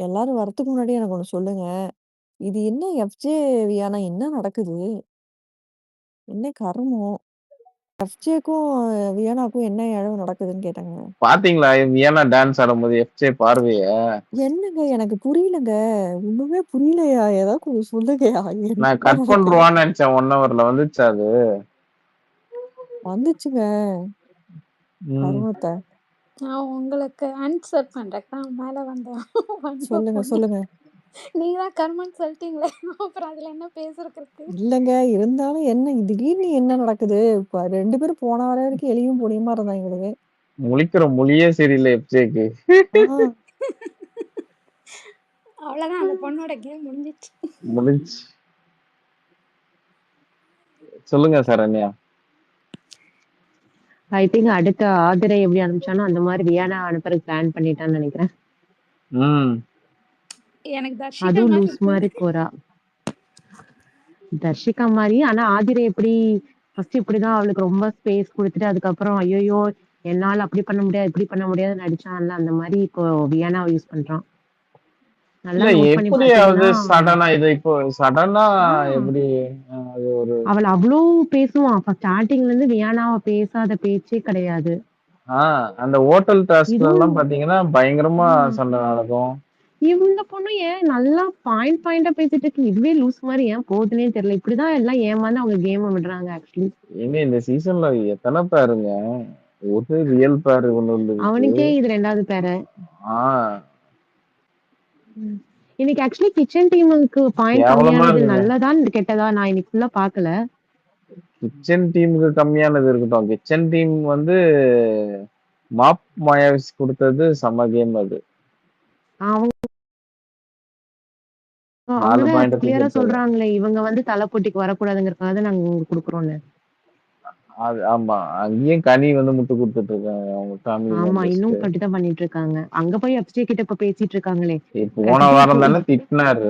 எல்லாரும் வரதுக்கு முன்னாடி எனக்கு ஒண்ணு சொல்லுங்க. இது என்ன எஃப்ஜே வியானா என்ன நடக்குது? என்ன கருமம்? எஃப்ஜேக்கும் வியானாக்கும் என்ன இழவு நடக்குதுன்னு கேட்டேங்க. பாத்தீங்களா வியன்னா டான்ஸ் ஆடும்போது எஃப்ஜே பார்வைய? என்னங்க எனக்கு புரியலங்க. ஒண்ணுமே புரியலையா? ஏதாவது கொஞ்சம் சொல்லுங்கயா. நான் என்ன கட் நடக்குது? பண்ருவான்னு நெனச்சேன் 1 ஹவர்ல வந்துச்சா அது? வந்துச்சுங்க. ம். கருமத்த. நான் உங்களுக்கு ஆன்சர் பண்றேன். மேல வந்த வந்த சொல்லுங்க, பொண்ணு. சொல்லுங்க. நீங்க தான் கர்மன்னு சொல்லிட்டீங்களே. அப்புறம் அதுல என்ன பேசுறதுக்கு இருக்கு? இல்லங்க. இருந்தாலும் என்ன திடீர்னு என்ன நடக்குது? இப்ப 2 பேரும் போன வாரம் வரைக்கும் எலியும் பூனையுமா இருந்தாங்களே. முழிக்கிற மொழியே சரியில்ல எஃப்ஜேக்கு. ஆ. அவ்வளவுதான் அந்த பொண்ணோட கேம் முடிஞ்சிச்சு. முடிஞ்ச்சு. சொல்லுங்க சரண்யா. ஐ திங்க் அடுத்த ஆதிரை எப்படி அனுப்பிச்சானோ அந்த மாதிரி வியானா அனுப்புறதுக்கு பிளான் பண்ணிட்டான்னு நினைக்கிறேன். ம். எனக்கு தர்ஷிகா அதுவும் மாதிரி லூஸ் மாதிரி இருக்கு. போறா. தர்ஷிகா மாதிரி. ஆனா ஆதிரை எப்படி ஃபர்ஸ்ட் இப்படிதான் அவளுக்கு ரொம்ப ஸ்பேஸ் கொடுத்துட்டு அதுக்கப்புறம் ஐயோ என்னால அப்படி பண்ண முடியாது இப்படி பண்ண முடியாதுன்னு நடிச்சான்ல அந்த மாதிரி இப்போ வியானாவை யூஸ் பண்றான். நல்லா இல்ல நோட் பண்ணி எப்படியாவது பாத்தீங்கன்னா சடனா இது இப்போ சடனா ஆஹ் எப்படி அது ஒரு அவள் அவ்வளோ பேசுவான். அப்ப ஸ்டார்டிங்ல இருந்து வியானாவை பேசாத பேச்சே கிடையாது. அந்த ஹோட்டல் டாஸ்க்ல இதுவும் எல்லாம் பாத்தீங்கன்னா பயங்கரமா ஆஹ் சண்டை நடக்கும். இவங்க பொண்ணு ஏன் நல்லா பாயிண்டா பேசிட்டு இருக்கு. இதுவே லூஸ் மாதிரி ஏன் போகுதுன்னே தெரியல. இப்படிதான் எல்லாம் ஏமாந்து அவங்க கேம் விடுறாங்க ஆக்சுவலி. ஏங்க இந்த சீசன்ல எத்தனை பேருங்க? ஒரு ரியல் பேர் ஒண்ணு இருக்கு. அவனுக்கே இது 2வது பேரு. ஆஹ் இன்னைக்கு ஆக்சுவலி கிச்சன் டீமுக்கு பாயிண்ட் கேவலமா கம்மியானது இருக்குங்க. நல்லதா கெட்டதா நான் இன்னைக்கு ஃபுல்லா பாக்கல. கிச்சன் டீமுக்கு கம்மியானது இருக்கட்டும். கிச்சன் டீம் வந்து மாப் மாயாவிஸ் கொடுத்தது செம்ம கேம் அது. அவங்க 4 அவங்கதான் பாயிண்ட் தூக்கி கிளியரா எடுத்தது. சொல்றாங்களே இவங்க வந்து தலை போட்டிக்கு வரக்கூடாதுங்கிறதுக்காக நாங்க உங்களுக்கு கொடுக்குறோம்னு. அது ஆமா. அங்கேயும் கனி வந்து முட்டு கொடுத்துட்டு இருக்காங்க அவங்க ஃபேமிலி ஆமா இன்னும் மெம்பர்ஸ்க்கு. அப்படிதான் பண்ணிட்டு இருக்காங்க. அங்க போய் எஃப்ஜே கிட்ட இப்ப பேசிட்டு இருக்காங்களே. போன இது இப்போ வாரம் தானே திட்டினாரு.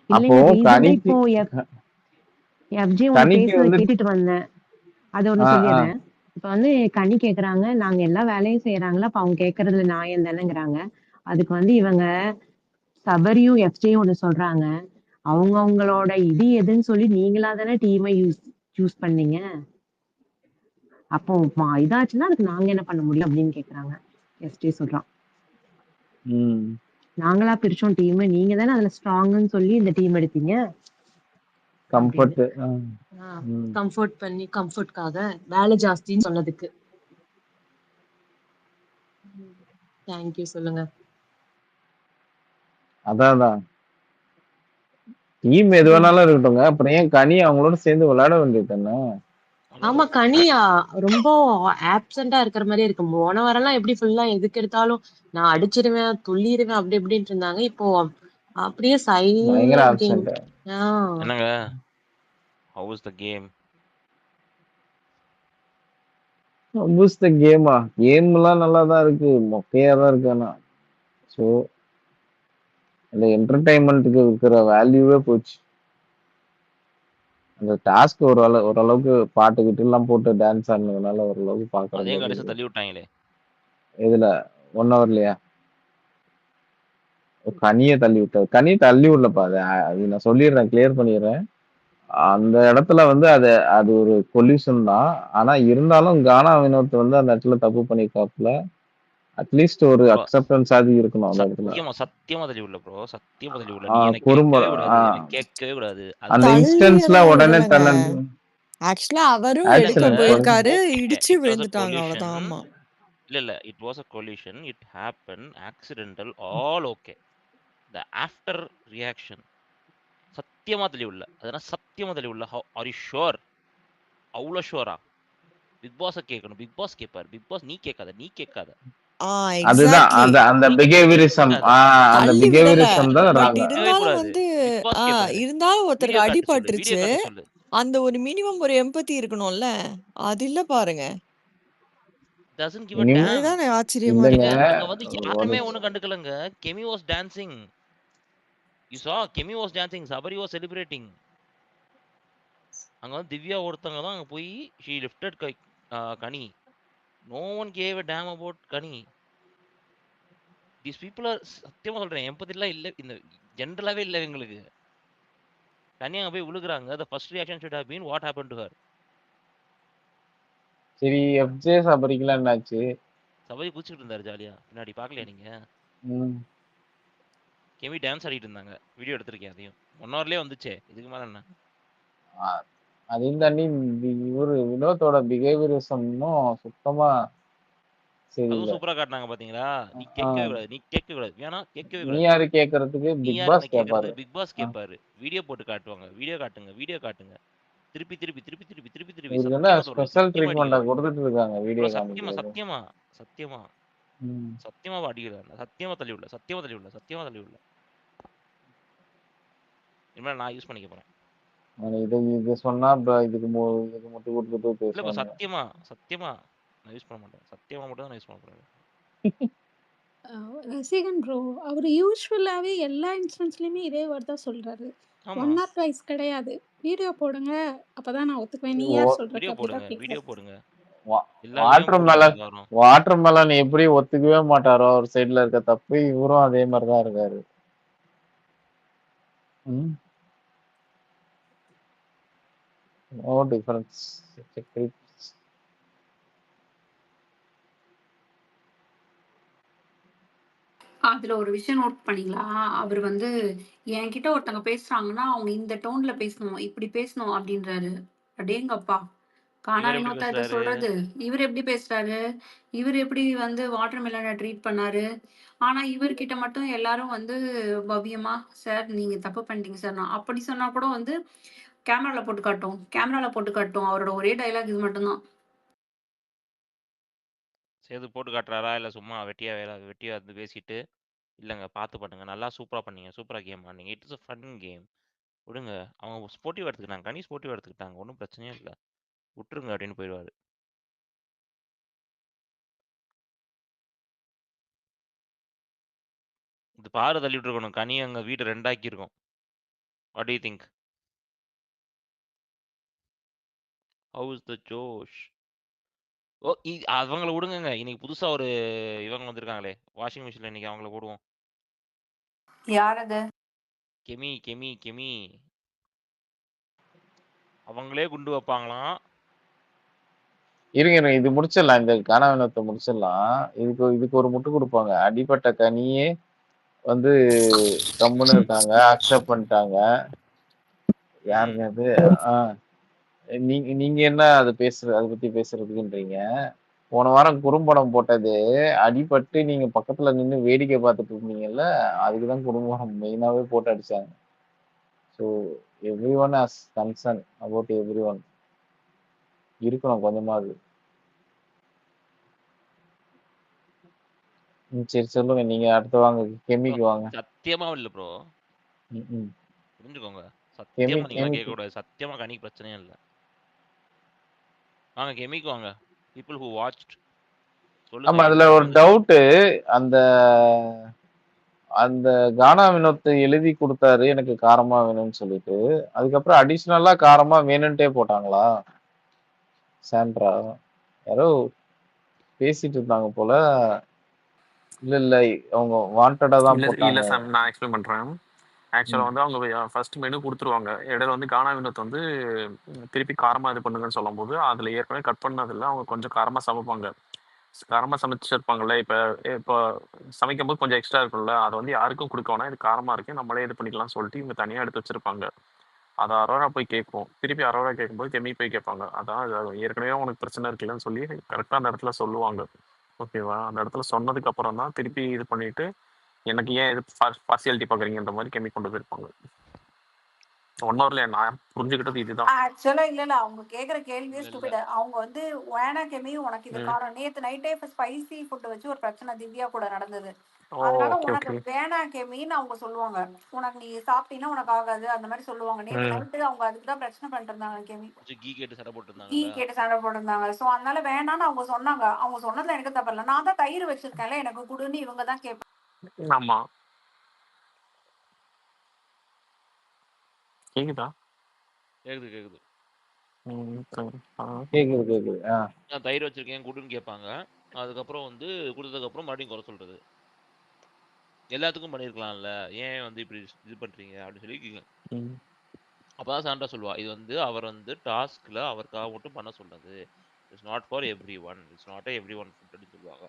அப்போ இல்லைங்க ரீசெண்டா கனிக்கு இப்போ எஃப்ஜே ஒண்ணு கனிக்கு பேசுறத வந்து கேட்டுட்டு வந்தேன். அது ஒண்ணு ஆஹ் ஆஹ் சொல்லிடுறேன். இப்ப வந்து கனி கேக்குறாங்க நாங்க எல்லா வேலையும் செய்யறாங்களா அப்ப அவங்க கேக்குறதுல நியாயம் தானேங்கிறாங்க. அதுக்கு வந்து இவங்க சபரியும் எஃப்ஜேயும் ஒண்ணு சொல்றாங்க. அவங்க அவங்களோட இது எதுன்னு சொல்லி நீங்களா தானே டீமை சூஸ் பண்ணீங்க. அப்போ இதாச்சுன்னா அதுக்கு நாங்க என்ன பண்ண முடியும் அப்படின்னு கேக்குறாங்க. எஃப்ஜே சொல்றான் நாங்களா பிரிச்சோம் டீம் நீங்க தானே அதுல ஸ்ட்ராங்னு சொல்லி இந்த டீம் எடுத்தீங்க அப்படின்னு. கம்ஃபர்ட். கம்ஃபர்ட் பண்ணி கம்ஃபர்ட்காக வேலை ஜாஸ்தின்னு சொன்னதுக்கு. தேங்க்யூ சொல்லுங்க. அதான் டீம் எது வேணாலும் இருக்கட்டும்ங்க. அப்புறம் ஏன் கனி அவங்களோட சேர்ந்து விளையாட வேண்டியது தானே? ஆமா கனியா ரொம்ப ஆப்சண்டா இருக்கிற மாதிரி இருக்கு. போன வாரம்லாம் எப்படி ஃபுல்லா எதுக்கு எடுத்தாலும் நான் அடிச்சிருவேன் துள்ளிடுவேன் அப்படி இப்படின்ட்டு இருந்தாங்க. இப்போ அப்படியே பயங்கர சைலண்ட். ஆப்சென்ட். என்னங்க how was the game? Boost கேமா? கேம்லாம் நல்லா தான் இருக்கு. மொக்கையா தான் இருக்கு. ஆனா ஸோ அந்த என்டர்டைன்மெண்ட்டுக்கு இருக்கிற வேல்யூவே போச்சு. அந்த டாஸ்க் ஓரளவுக்கு பாட்டு கிட்டு எல்லாம் போட்டு டான்ஸ் ஆடினதுனால ஓரளவுக்கு பாக்குற அதையும் மாதிரி கடைசி இருக்கு. தள்ளி விட்டாங்களே. இதுல 1 ஹவர்லயா? கனியை தள்ளி விட்டாரு. கனியை தள்ளி விடலப்பா. அது நான் சொல்லிடுறேன், கிளியர் பண்ணிடுறேன். அந்த இடத்துல வந்து அது ஒரு கொல்யூஷன் தான். ஆனா இருந்தாலும் கானா வினோத் வந்து அந்த இடத்துல தப்பு பண்ணிருக்காப்புல. அட்லீஸ்ட் ஒரு ப்ரோ அக்செப்டன்ஸ் ஆதி இருக்கணும் அந்த இடத்துல. சத்தியமா தள்ளி விடல ப்ரோ. சத்தியமா தள்ளி விடல. நீ எனக்கு குறும்ப கேட்கவே கூடாது. எனக்கு கேட்கவே கூடாது. அந்த இன்ஸ்டன்ஸ்ல தள்ளியெல்லாம் உடனே விடலங்க. டேலண்ட் ஆக்சுவலா அவரும் எடுக்க ஆக்சிடென்ட் போயிருக்காரு. ஓகே இடிச்சு இட் வாஸ் அ விழுந்துட்டாங்க. கொலிஷன். அவ்வளவுதான். ஆமா. இல்ல it was a collision. It happen accidental all okay. The after reaction சத்தியமா தள்ளி விடல. அதனால சத்தியமா தள்ளி விடல. Are you sure? அவ்வளோ ஷுவரா? பிக் பாஸ கேட்கணும். பிக் பாஸ் கேட்பாரு. பிக் பாஸ் நீ கேட்காத. அதுதான் எக்ஸாக்ட்லி. அந்த நீ பிஹேவியரிசம். கேட்காத. அந்த தள்ளி விடல. பிஹேவியரிசம் தான் பட் ராங்க. கேட்கவே இருந்தாலும் கூடாது. வந்து பிக் பாஸ் ஆ கேட்பாரு. இருந்தாலும் வீடியோ ஒருத்தருக்கு காட்ட சொல்லு. வீடியோ அடிபட்டுருச்சு. காட்ட சொல்லு. அந்த ஒரு மினிமம் ஒரு எம்பத்தி இருக்கணும்ல. அது இல்ல பாருங்க. டசன்ட் கிவ் அ இனிமே டேம். அதுதானே ஆச்சரியமா இல்லைங்க. ஏங்க இருக்கு. அங்க வந்து ஒரு யாருமே ஒண்ணும் கண்டுக்கலங்க. Kemy was dancing. You saw Kemy was dancing. Sabari was celebrating. அங்க வந்து திவ்யா ஒருத்தங்க தான் அங்க போய் she lifted Kani. No one gave a damn about Kani. These people are சத்தியமா சொல்றேன் எம்பதிலாம் இல்ல இந்த ஜென்ரலாவே இல்ல எங்களுக்கு. தனியா போய் விழுகுறாங்க. The first reaction should have been what happen to her. சரி எஃப்ஜே சபரிக்கெல்லாம் என்னாச்சு? சபரி குதிச்சுட்டு இருந்தாரு ஜாலியா. பின்னாடி பார்க்கலையா நீங்க? ம். கெமி டான்ஸ் ஆடிட்டு இருந்தாங்க. வீடியோ எடுத்திருக்கேன் அதையும். 1 ஹவர்லயே வந்துச்சே. இதுக்கு மேல என்ன? அ- அதையும் தாண்டி இவரு வினோத்தோட பிஹேவியரிசமும் சுத்தமா அதுவும் சரியில்லை. சூப்பரா காட்டினாங்க பாத்தீங்களா? நீ ஆ, கேட்கவே கூடாது. நீ கேட்கவே கூடாது. வேணாம் கேட்கவே நீ கூடாது. யாரு கேட்கறதுக்கு நீ பிக் யார் என்ன பாஸ் கேட்கறது? கேட்பாரு. பிக் பாஸ் ஆ, கேட்பாரு. வீடியோ போட்டு காட்டுவாங்க. வீடியோ காட்டுங்க. வீடியோ காட்டுங்க. திருப்பி திருப்பி திருப்பி திருப்பி திருப்பி திருப்பி இவருக்கு என்ன சத்தியமா சொல்றேன். ஸ்பெஷல் சத்தியமா ட்ரீட்மெண்டா அடிக்கிறாரு. கொடுத்துட்டு இருக்காங்க வீடியோ ப்ரோ சத்தியமா காமிக்கிறது. சத்தியமா சத்தியமா ம். சத்தியமா அடிக்கிறாரு. சத்தியமா தள்ளி விடல. சத்தியமா தள்ளி விடல. சத்தியமா தள்ளி விடல. இனிமேல் நான் யூஸ் பண்ணிக்க போறேன். இது சொன்னா இதுக்கு முட்டு கொடுத்துட்டு இல்ல ப்ரோ பேசுவாங்க. சத்தியமா சத்தியமா நான் யூஸ் பண்ண மாட்டேன். சத்தியமா மட்டும் தான் நான் யூஸ் பண்ண போறேன். ரசிகன் ப்ரோ அவர் யூஸ்வலாகவே எல்லா இன்ஸ்டன்ஸ்லையுமே இதே வேர்ட் தான் சொல்கிறாரு. ஆமா. 1 ஆர் ட்வைஸ் கிடையாது. வீடியோ போடுங்க அப்போ தான் நான் ஒத்துக்குவேன். நீ யார் வீடியோ சொல்கிறக்கு அப்படி போடுங்க. தான் வீடியோ கேட்குறாரு. போடுங்க. எல்லா வீடியோவும் வாட்டர் போடுங்க மெலன் எல்லாரும். வாட்டர் மெலன் எப்படி ஒத்துக்கவே மாட்டாரோ அவர் சைடுல இருக்க தப்பு, இவரும் அதே மாதிரிதான் இருக்காரு. No difference. அதுல ஒரு விஷயம் நோட் பண்ணீங்களா? அவரு வந்து என்கிட்ட ஒருத்தவங்க பேசுறாங்கன்னா, அவங்க இந்த டோன்ல பேசணும், இப்படி பேசணும் அப்படின்றாரு. அடேங்கப்பா! கானா இவர் எப்படி வினோத்தா இத பேசுறாரு? சொல்றது. இவரு எப்படி பேசுறாரு? இவரு எப்படி வந்து வாட்டர் மெலன ட்ரீட் பண்ணாரு? ஆனா இவர்கிட்ட மட்டும் எல்லாரும் வந்து பவ்யமா, "சார் நீங்க தப்பு பண்ணிட்டீங்க சார்." நான் அப்படி சொன்னா கூட வந்து கேமரால போட்டு காட்டும். கேமரால போட்டு காட்டும். அவரோட ஒரே டயலாக் இது மட்டும் தான். சேது போட்டு காட்டுறாரா? இல்ல சும்மா வெட்டியா வந்து பேசிட்டு, இல்லங்க பார்த்து பண்ணுங்க. நல்லா சூப்பரா பண்ணீங்க. சூப்பரா கேம் ஆடுனீங்க. It is a fun game. விடுங்க. அவங்க ஸ்போர்ட்டிவா எடுத்துக்கிட்டாங்க. கனி ஸ்போர்ட்டிவா எடுத்துக்கிட்டாங்க. ஒண்ணும் பிரச்சனையே இல்ல. விட்டுருங்க அப்படின்னு போயிடுவாரு. இது பாரு தள்ளி விட்டுருக்கணும். கனி அங்க வீட்டை 2 ஆக்கியிருக்கோம். What do you think? How is the josh? Oh அவங்கள விடுங்கங்க. இன்னைக்கு புதுசா ஒரு இவங்க வந்திருக்காங்களே வாஷிங் மிஷின்ல இன்னைக்கு அவங்கள போடுவோம். யார் அது? கெமி அவங்களே குண்டு வைப்பாங்களாம். இருங்க இது முடிச்சிடலாம். இந்த கானா வினோத்தை முடிச்சிடலாம். இதுக்கு ஒரு முட்டு கொடுப்பாங்க. அடிப்பட்ட கனியே வந்து கம்முன்னு இருக்காங்க, அக்செப்ட் பண்ணிட்டாங்க. யாருங்க அது? நீங்க என்ன அதை பத்தி பேசுறதுக்குன்றீங்க? போன வாரம் குறும்படம் போட்டது அடிபட்டு நீங்க பக்கத்துல நின்னு வேடிக்கை பார்த்துட்டு இருந்தீங்கல்ல, அதுக்குதான் குறும்படம் மெயினாவே போட்டு அடிச்சாங்க. So every one has concern about every one. இருக்கணும் கொஞ்சமாவது. சரி சொல்லுங்க. நீங்க அடுத்து வாங்க. கெமிக்கு வாங்க. சத்தியமா இல்ல ப்ரோ. ம். புரிஞ்சுக்கோங்க. கெமி சத்தியமா நீங்க கேட்க கெமிக்கு கூடாது. சத்தியமா கனிக்கு பிரச்சனையே இல்ல. வாங்க கெமிக்கு வாங்க. பீப்புள் ஹூ வாட்ச்ட் சொல்லுங்க. ஆமா, அதுல ஒரு டவுட்டு. அந்த அந்த கானா வினோத் எழுதி கொடுத்தாரு எனக்கு காரமா வேணும்னு சொல்லிட்டு. அதுக்கப்புறம் அடிஷனலா காரமா வேணும்ட்டே போட்டாங்களா? சாண்ட்ரா யாரோ பேசிட்டு இருந்தாங்க போல. இல்ல அவங்க வாண்டடா தான் இல்ல போட்டாங்க. சார், நான் எக்ஸ்பிளைன் பண்றேன். ஆக்சுவலா வந்து அவங்க ஃபர்ஸ்ட் மெனு கொடுத்துருவாங்க. இடையில வந்து கானா வினோத் வந்து திருப்பி காரமா இது பண்ணுங்கன்னு சொல்லும்போது அதுல ஏற்கனவே கட் பண்ணதில்ல அவங்க கொஞ்சம் காரமா சமைப்பாங்க. காரமா சமைச்சிருப்பாங்கல்ல. இப்போ இப்போ சமைக்கும் போது கொஞ்சம் எக்ஸ்ட்ரா இருக்கும்ல, அதை வந்து யாருக்கும் கொடுக்க வேணாம், இது காரமா இருக்கு நம்மளே இது பண்ணிக்கலாம்னு சொல்லிட்டு இவங்க தனியா எடுத்து வச்சிருப்பாங்க. அதை அரோரா போய் கேட்கும். திருப்பி அரோரா கேட்கும்போது கெமி போய் கேட்பாங்க. அதான் ஏற்கனவே உனக்கு பிரச்சனை இருக்குல்லன்னு சொல்லி கரெக்டாக அந்த இடத்துல சொல்லுவாங்க. ஓகேவா? அந்த இடத்துல சொன்னதுக்கு அப்புறம் தான் திருப்பி இது பண்ணிட்டு எனக்கு ஏன் இது பார்சியாலிட்டி பார்க்குறீங்கன்ற மாதிரி கெமி கொண்டு போயிருப்பாங்க. 1 ஹவர்ல நான் புரிஞ்சுக்கிட்டது இதுதான். ஆக்சுவலா இல்ல அவங்க கேக்குற கேள்வியே ஸ்டூபிட். அவங்க வந்து வேணா கெமி உனக்கு இது காரம். நேத்து நைட்டே ஸ்பைசி ஃபுட் வச்சு ஒரு பிரச்சனை திவ்யா கூட நடந்தது. அதனால உனக்கு வேணா கெமின்னு அவங்க சொல்லுவாங்க. உனக்கு நீ சாப்பிட்டீங்கன்னா உனக்கு ஆகாது அந்த மாதிரி சொல்லுவாங்க. நேத்து நைட்டு அவங்க அதுக்குதான் பிரச்சனை பண்ணிட்டு இருந்தாங்க. கெமி கீ கேட்டு சண்டை போட்டு கீ கேட்டு சண்டை போட்டிருந்தாங்க. சோ அதனால வேணான்னு அவங்க சொன்னாங்க. அவங்க சொன்னதுல எனக்கு தப்பு இல்லை. நான் தான் தயிர் வச்சிருக்கேன்ல எனக்கு குடுன்னு இவங்க தான் கேட்பாங்க. ஆமா, கேக்குதா? கேக்குது. கேக்குது. நான் தயிர் வச்சிருக்கேன் குடுன்னு கேட்பாங்க. அதுக்கப்புறம் வந்து கொடுத்ததுக்கு அப்புறம் மறுபடியும் குறை சொல்றது. எல்லாத்துக்கும் பண்ணியிருக்கலாம்ல, ஏன் வந்து இப்படி இது பண்றீங்க அப்படின்னு சொல்லி ம். அப்பதான் சாண்டா சொல்லுவா, இது வந்து அவர் வந்து டாஸ்க்ல அவருக்காக மட்டும் பண்ண சொன்னது, it's not for every one, it's not every one food அப்படின்னு சொல்லுவாங்க.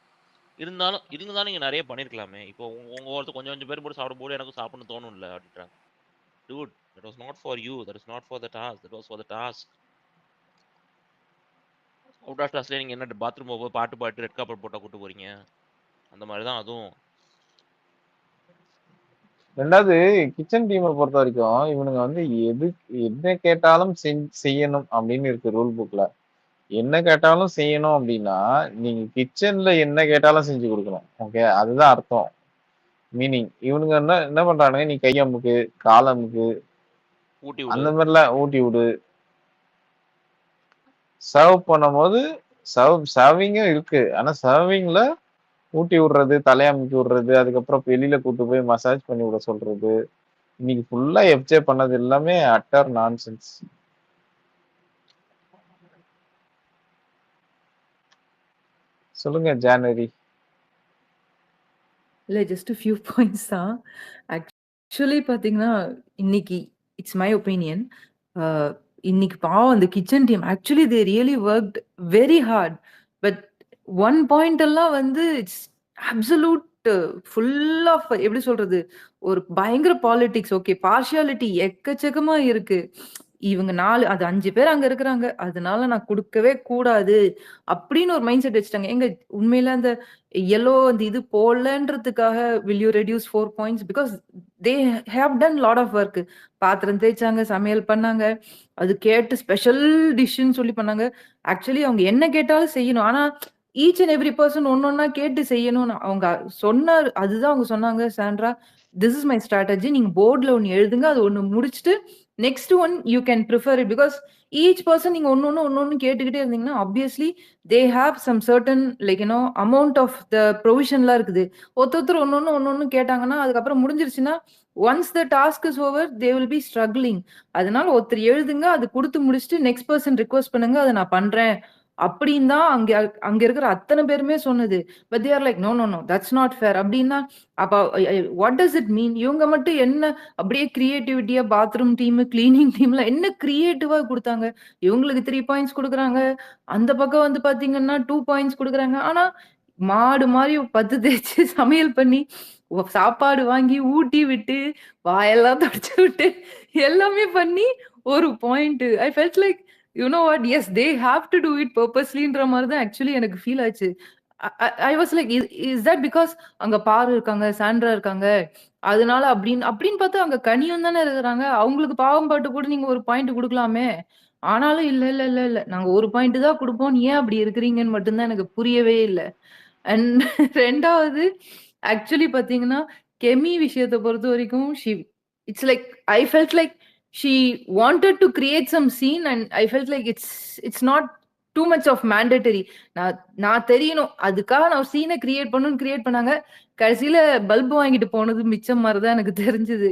இருந்தாலும் இதுங்க தான் நீங்க நிறைய பண்ணிருக்கலாமே, இப்போ உங்க ஒருத்தர் கொஞ்சம் கொஞ்சம் பேர் போட்டு சாப்பிடும்போது எனக்கு சாப்பிடணும்னு தோணும்ல அப்படின்றாங்க. Dude, that was not for you, that is not for the task, that was for the task. Out of டாஸ்க்ல நீங்க என்ன பாத்ரூம் போக பாட்டு பாட்டு ரெட் காப்பர் போட்டா கூட்டு போறீங்க? அந்த மாதிரி தான் அதுவும். ரெண்டாவது கிச்சன் டீமை பொறுத்த வரைக்கும் இவனுங்க வந்து என்ன கேட்டாலும் செய்யணும் அப்படின்னு இருக்கு ரூல் புக்ல. என்ன கேட்டாலும் செய்யணும் அப்படின்னா நீங்க கிச்சன்ல என்ன கேட்டாலும் செஞ்சு கொடுக்கணும். ஓகே, அதுதான் அர்த்தம், மீனிங். இவனுங்க என்ன என்ன பண்றானுங்க, நீ கையமுக்கு காலமுக்கு ஊட்டி விடு. அந்த மாதிரிலாம் ஊட்டி விடு. சர்வ் பண்ணும்போது சர்விங்கும் இருக்கு, ஆனா சர்விங்ல ஊட்டி விடுறது, தலையமுக்கி விடுறது, அதுக்கப்புறம் வெளியில கூட்டு போய் மசாஜ் பண்ணி விட சொல்றது, இன்னைக்கு ஃபுல்லா எஃப்ஜே பண்ணது எல்லாமே அட்டர் நான்சென்ஸ். சொல்லுங்க ஜானரி. இல்ல ஜஸ்ட் ஃபியூ பாயிண்ட்ஸ் தான். ஆக்சுவலி பார்த்தீங்கன்னா, இன்னைக்கு இட்ஸ் மை ஒப்பீனியன். இன்னைக்கு பாவம் அந்த kitchen team actually they really worked very hard. But one point எல்லாம் வந்து இட்ஸ் அப்சல்யூட் ஃபுல் ஆஃப் எப்படி சொல்றது? ஒரு பயங்கர பாலிடிக்ஸ். ஓகே, பார்ஷியாலிட்டி எக்கச்சக்கமா இருக்கு. இவங்க 4 அது 5 பேர் அங்க இருக்கிறாங்க. அதனால நான் குடுக்கவே கூடாது. அப்படின்னு ஒரு மைண்ட் செட் வச்சுட்டாங்க. ஏங்க உண்மையில அந்த எல்லோ அந்த இது போடலன்றதுக்காக will you reduce 4 points? Because they have done lot of work. பாத்திரம் தேய்ச்சாங்க, சமையல் பண்ணாங்க. அது கேட்டு ஸ்பெஷல் டிஷ்ன்னு சொல்லி பண்ணாங்க. ஆக்சுவலி அவங்க என்ன கேட்டாலும் செய்யணும். ஆனா ஈச் அண்ட் எவ்ரி பெர்சன் ஒன்னொன்னா கேட்டு செய்யணும்னு அவங்க சொன்னார். அதுதான் அவங்க சொன்னாங்க, Sandra, this is my strategy. நீங்க போர்ட்ல ஒண்ணு எழுதுங்க. அது ஒண்ணு முடிச்சுட்டு next one you can prefer it. Because each person நீங்க ஒன்னொன்னு கேட்டுக்கிட்டே இருந்தீங்கன்னா obviously they have some certain like you know amount of the ப்ரொவிஷன்லாம் இருக்குது. ஒருத்தர் ஒன்னொன்னு கேட்டாங்கன்னா அதுக்கப்புறம் முடிஞ்சிருச்சுன்னா once the task is over they will be struggling. அதனால ஒருத்தர் எழுதுங்க, அது கொடுத்து முடிச்சுட்டு நெக்ஸ்ட் பர்சன் ரிக்வெஸ்ட் பண்ணுங்க, அதை நான் பண்றேன் அப்படின்னு தான் அங்க அங்க இருக்கிற அத்தனை பேருமே சொன்னது. But they are like no no no that's not fair அப்படின்னா அப்ப வாட் டஸ் இட் மீன்? இவங்க மட்டும் என்ன அப்படியே கிரியேட்டிவிட்டியா பாத்ரூம் டீம், கிளீனிங் டீம்ல என்ன கிரியேட்டிவா கொடுத்தாங்க? இவங்களுக்கு 3 பாயிண்ட்ஸ் கொடுக்குறாங்க, அந்த பக்கம் வந்து பாத்தீங்கன்னா 2 பாயிண்ட்ஸ் கொடுக்குறாங்க. ஆனா மாடு மாதிரி 10 தேய்ச்சி சமையல் பண்ணி சாப்பாடு வாங்கி ஊட்டி விட்டு வாயெல்லாம் தொடச்சு விட்டு எல்லாமே பண்ணி ஒரு point. I felt like you know what, yes they have to do it பர்பஸ்லின்ற மாதிரி தான் ஆக்சுவலி எனக்கு ஃபீல் ஆச்சு. I was like is that because அங்க பாரு இருக்காங்க, சாண்ட்ரா இருக்காங்க, அதனால அப்படின்னு அப்படின்னு பார்த்தா அங்க கனியும் தானே இருக்கிறாங்க. அவங்களுக்கு பாவம் பாட்டு கூட நீங்க ஒரு பாயிண்ட் கொடுக்கலாமே. ஆனாலும் இல்ல இல்ல இல்ல இல்ல நாங்க ஒரு பாயிண்ட் தான் கொடுப்போம், ஏன் அப்படி இருக்கிறீங்கன்னு மட்டும்தான் எனக்கு புரியவே இல்லை. அண்ட் ரெண்டாவது ஆக்சுவலி பாத்தீங்கன்னா கெமி விஷயத்தை பொறுத்த வரைக்கும் it's like I felt like she wanted to create some scene and I felt like it's not too much of mandatory. நான் தெரியணும் அதுக்காக நான் சீனை கிரியேட் பண்ணாங்க. கடைசியில பல்பு வாங்கிட்டு போனது மிச்சம் மாதிரிதான் எனக்கு தெரிஞ்சது.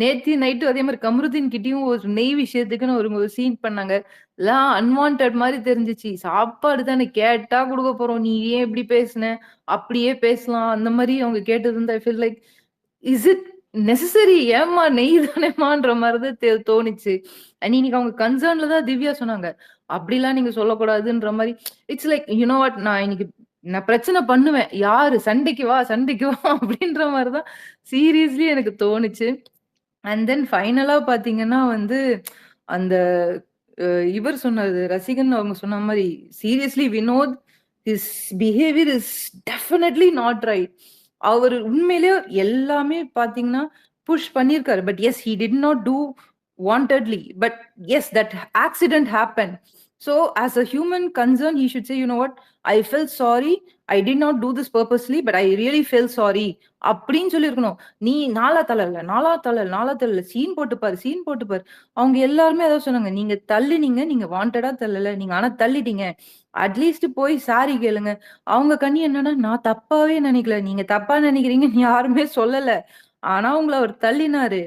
நேத்தி நைட்டு அதே மாதிரி கமருதீன் கிட்டயும் ஒரு நெய் விஷயத்துக்குன்னு ஒரு சீன் பண்ணாங்க. எல்லாம் அன்வான்ட் மாதிரி தெரிஞ்சிச்சு. சாப்பாடு தானே கேட்டா கொடுக்க போறோம், நீ ஏன் இப்படி பேசுன, அப்படியே பேசலாம் அந்த மாதிரி அவங்க கேட்டது வந்து I feel like is it necessary? ஏமா நெய் தானேமான்ற மாதிரிதான் தோணுச்சு. இன்னைக்கு அவங்க கன்சர்ன்ல தான் திவ்யா சொன்னாங்க, அப்படிலாம் நீங்க சொல்லக்கூடாதுன்ற மாதிரி. இட்ஸ் லைக் யூனோ வாட், நான் பிரச்சனை பண்ணுவேன், யாரு சண்டைக்கு வா அப்படின்ற மாதிரிதான் சீரியஸ்லி எனக்கு தோணுச்சு. அண்ட் தென் ஃபைனலா பாத்தீங்கன்னா வந்து அந்த இவர் சொன்னது ரசிகன் அவங்க சொன்ன மாதிரி seriously Vinoth his behaviour is definitely not right. அவர் உண்மையிலேயே எல்லாமே பாத்தீங்கன்னா புஷ் பண்ணிருக்காரு. But yes he did not do wantedly, but yes that accident happen. So as a human concern he should say, you know what, I felt sorry, I did not do this purposely, but I really felt sorry அப்படின்னு சொல்லியிருக்கணும். நீ நாலா தள்ளல scene போட்டு பாரு. அவங்க எல்லாருமே அதான் சொன்னாங்க, நீங்க தள்ளினீங்க, நீங்க வாண்டடா தள்ளல, நீங்க ஆனா தள்ளிட்டீங்க, அட்லீஸ்ட் போய் சாரி கேளுங்க. அவங்க கண்ணி என்னன்னா, நான் தப்பாவே நினைக்கல, நீங்க தப்பா நினைக்கிறீங்கன்னு யாருமே சொல்லல, ஆனா உங்களை அவர் தள்ளினாரு.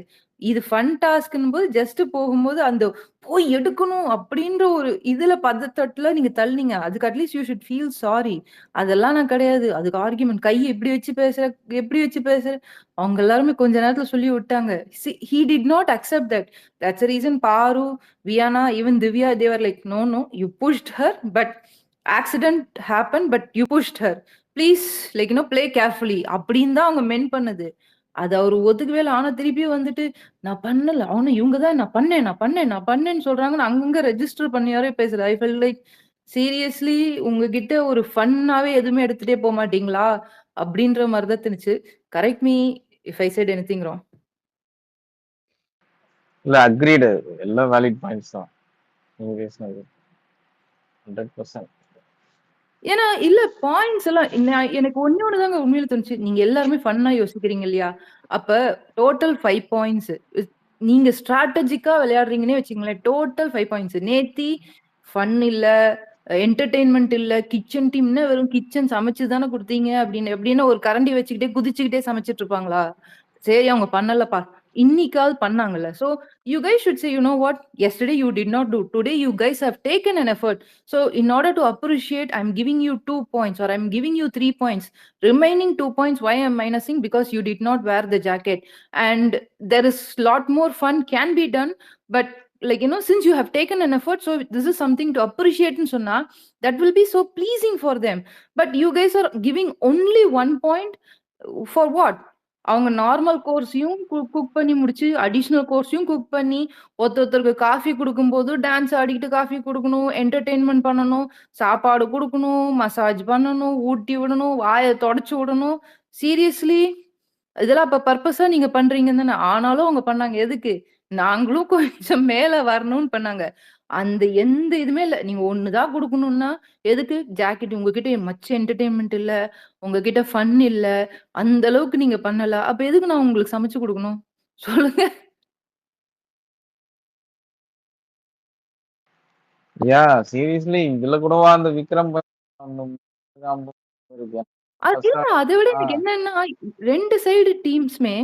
இது ஃபன் டாஸ்க்ன்னு போது ஜஸ்ட் போகும்போது அந்த போய் எடுக்கணும் அப்படின்ற ஒரு இதுல பதத்தட்டுல நீங்க தள்ளினீங்க. அதுக்கு at least you should feel sorry. அதெல்லாம் நான் கிடையாது. அதுக்கு ஆர்குமென்ட் கைய இப்படி வச்சு பேசுற, எப்படி வச்சு பேசுற. அவங்க எல்லாருமே கொஞ்ச நேரத்துல சொல்லி விட்டாங்க. He did not accept that. That's the reason Paru, Viana, even Divya, they were like, no, no, you pushed her, but accident happened, but you pushed her. Please like play carefully அப்படின்னு தான் அவங்க மென் பண்ணது. அது அவர் ஒத்துக்கவே இல்லை. ஆனா திருப்பியும் வந்துட்டு நான் பண்ணல, அவனு இவங்க தான் நான் பண்ணேன்னு சொல்றாங்கன்னு அங்கங்க ரெஜிஸ்டர் பண்ணியாரே பேசுற. ஐ ஃபெல் லைக் சீரியஸ்லி உங்ககிட்ட ஒரு ஃபன்னாவே எதுவுமே எடுத்துட்டே போக மாட்டீங்களா அப்படின்ற மாதிரி தான் தெரிஞ்சு. Correct me if I set anything wrong. இல்ல அக்ரீடு, எல்லாம் வேலிட் பாயிண்ட்ஸ் தான் நீங்க பேசுனது 100%. ஏன்னா இல்ல பாயிண்ட்ஸ் எல்லாம் எனக்கு ஒண்ணு தாங்க உண்மையில தோணுச்சு. நீங்க எல்லாருமே ஃபன்னா யோசிக்கிறீங்க இல்லையா? அப்ப டோட்டல் 5 பாயிண்ட்ஸ். நீங்க ஸ்ட்ராட்டஜிக்கா விளையாடுறீங்கன்னே வச்சுங்களேன். Total 5 points. நேத்தி ஃபன் இல்ல, என்டர்டெயின்மெண்ட் இல்ல, கிச்சன் டீம்னா வெறும் கிச்சன் சமைச்சு தானே கொடுத்தீங்க அப்படின்னு ஒரு கரண்டி வச்சுக்கிட்டே குதிச்சுக்கிட்டே சமைச்சிட்டு இருப்பாங்களா? சரி அவங்க பண்ணலப்பா, இன்னைக்காவது பண்ணாங்கல்ல. So you guys should say, you know what, yesterday you did not do, today you guys have taken an effort. So in order to appreciate, I'm giving you 2 points or I'm giving you 3 points. Remaining 2 points, why I'm minusing? Because you did not wear the jacket. And there is lot more fun can be done, but like since you have taken an effort, so this is something to appreciate in sonna, that will be so pleasing for them. But you guys are giving only 1 point for what? அவங்க normal கோர்ஸையும் cook பண்ணி முடிச்சு additional கோர்ஸையும் cook பண்ணி ஒருத்தருக்கு coffee கொடுக்கும்போது dance ஆடிக்கிட்டு coffee கொடுக்கணும், entertainment பண்ணணும், சாப்பாடு கொடுக்கணும், மசாஜ் பண்ணணும், ஊட்டி விடணும், வாயை தொடச்சு விடணும். சீரியஸ்லி இதெல்லாம் அப்ப பர்பஸா நீங்க பண்றீங்கன்னு தானே. ஆனாலும் அவங்க பண்ணாங்க. எதுக்கு? நாங்களும் கொஞ்சம் மேல வரணும்னு பண்ணாங்க. அந்த எந்த இதுவுமே இல்ல. நீங்க ஒண்ணுதான் குடுக்கணும்னா, எதுக்கு? ஜாக்கெட் உங்ககிட்ட மச்ச என்டர்டெயின்மென்ட் இல்ல. உங்ககிட்ட ஃபன் இல்ல. அந்த அளவுக்கு நீங்க பண்ணல. அப்ப எதுக்கு நான் உங்களுக்கு சமைச்சு குடுக்கணும்? சொல்லுங்க. யா சீரியஸ்லி இதுல கூடவா அந்த விக்ரம் இல்ல அதை விட எனக்கு என்னன்னா 2 சைடு டீம்ஸ்மே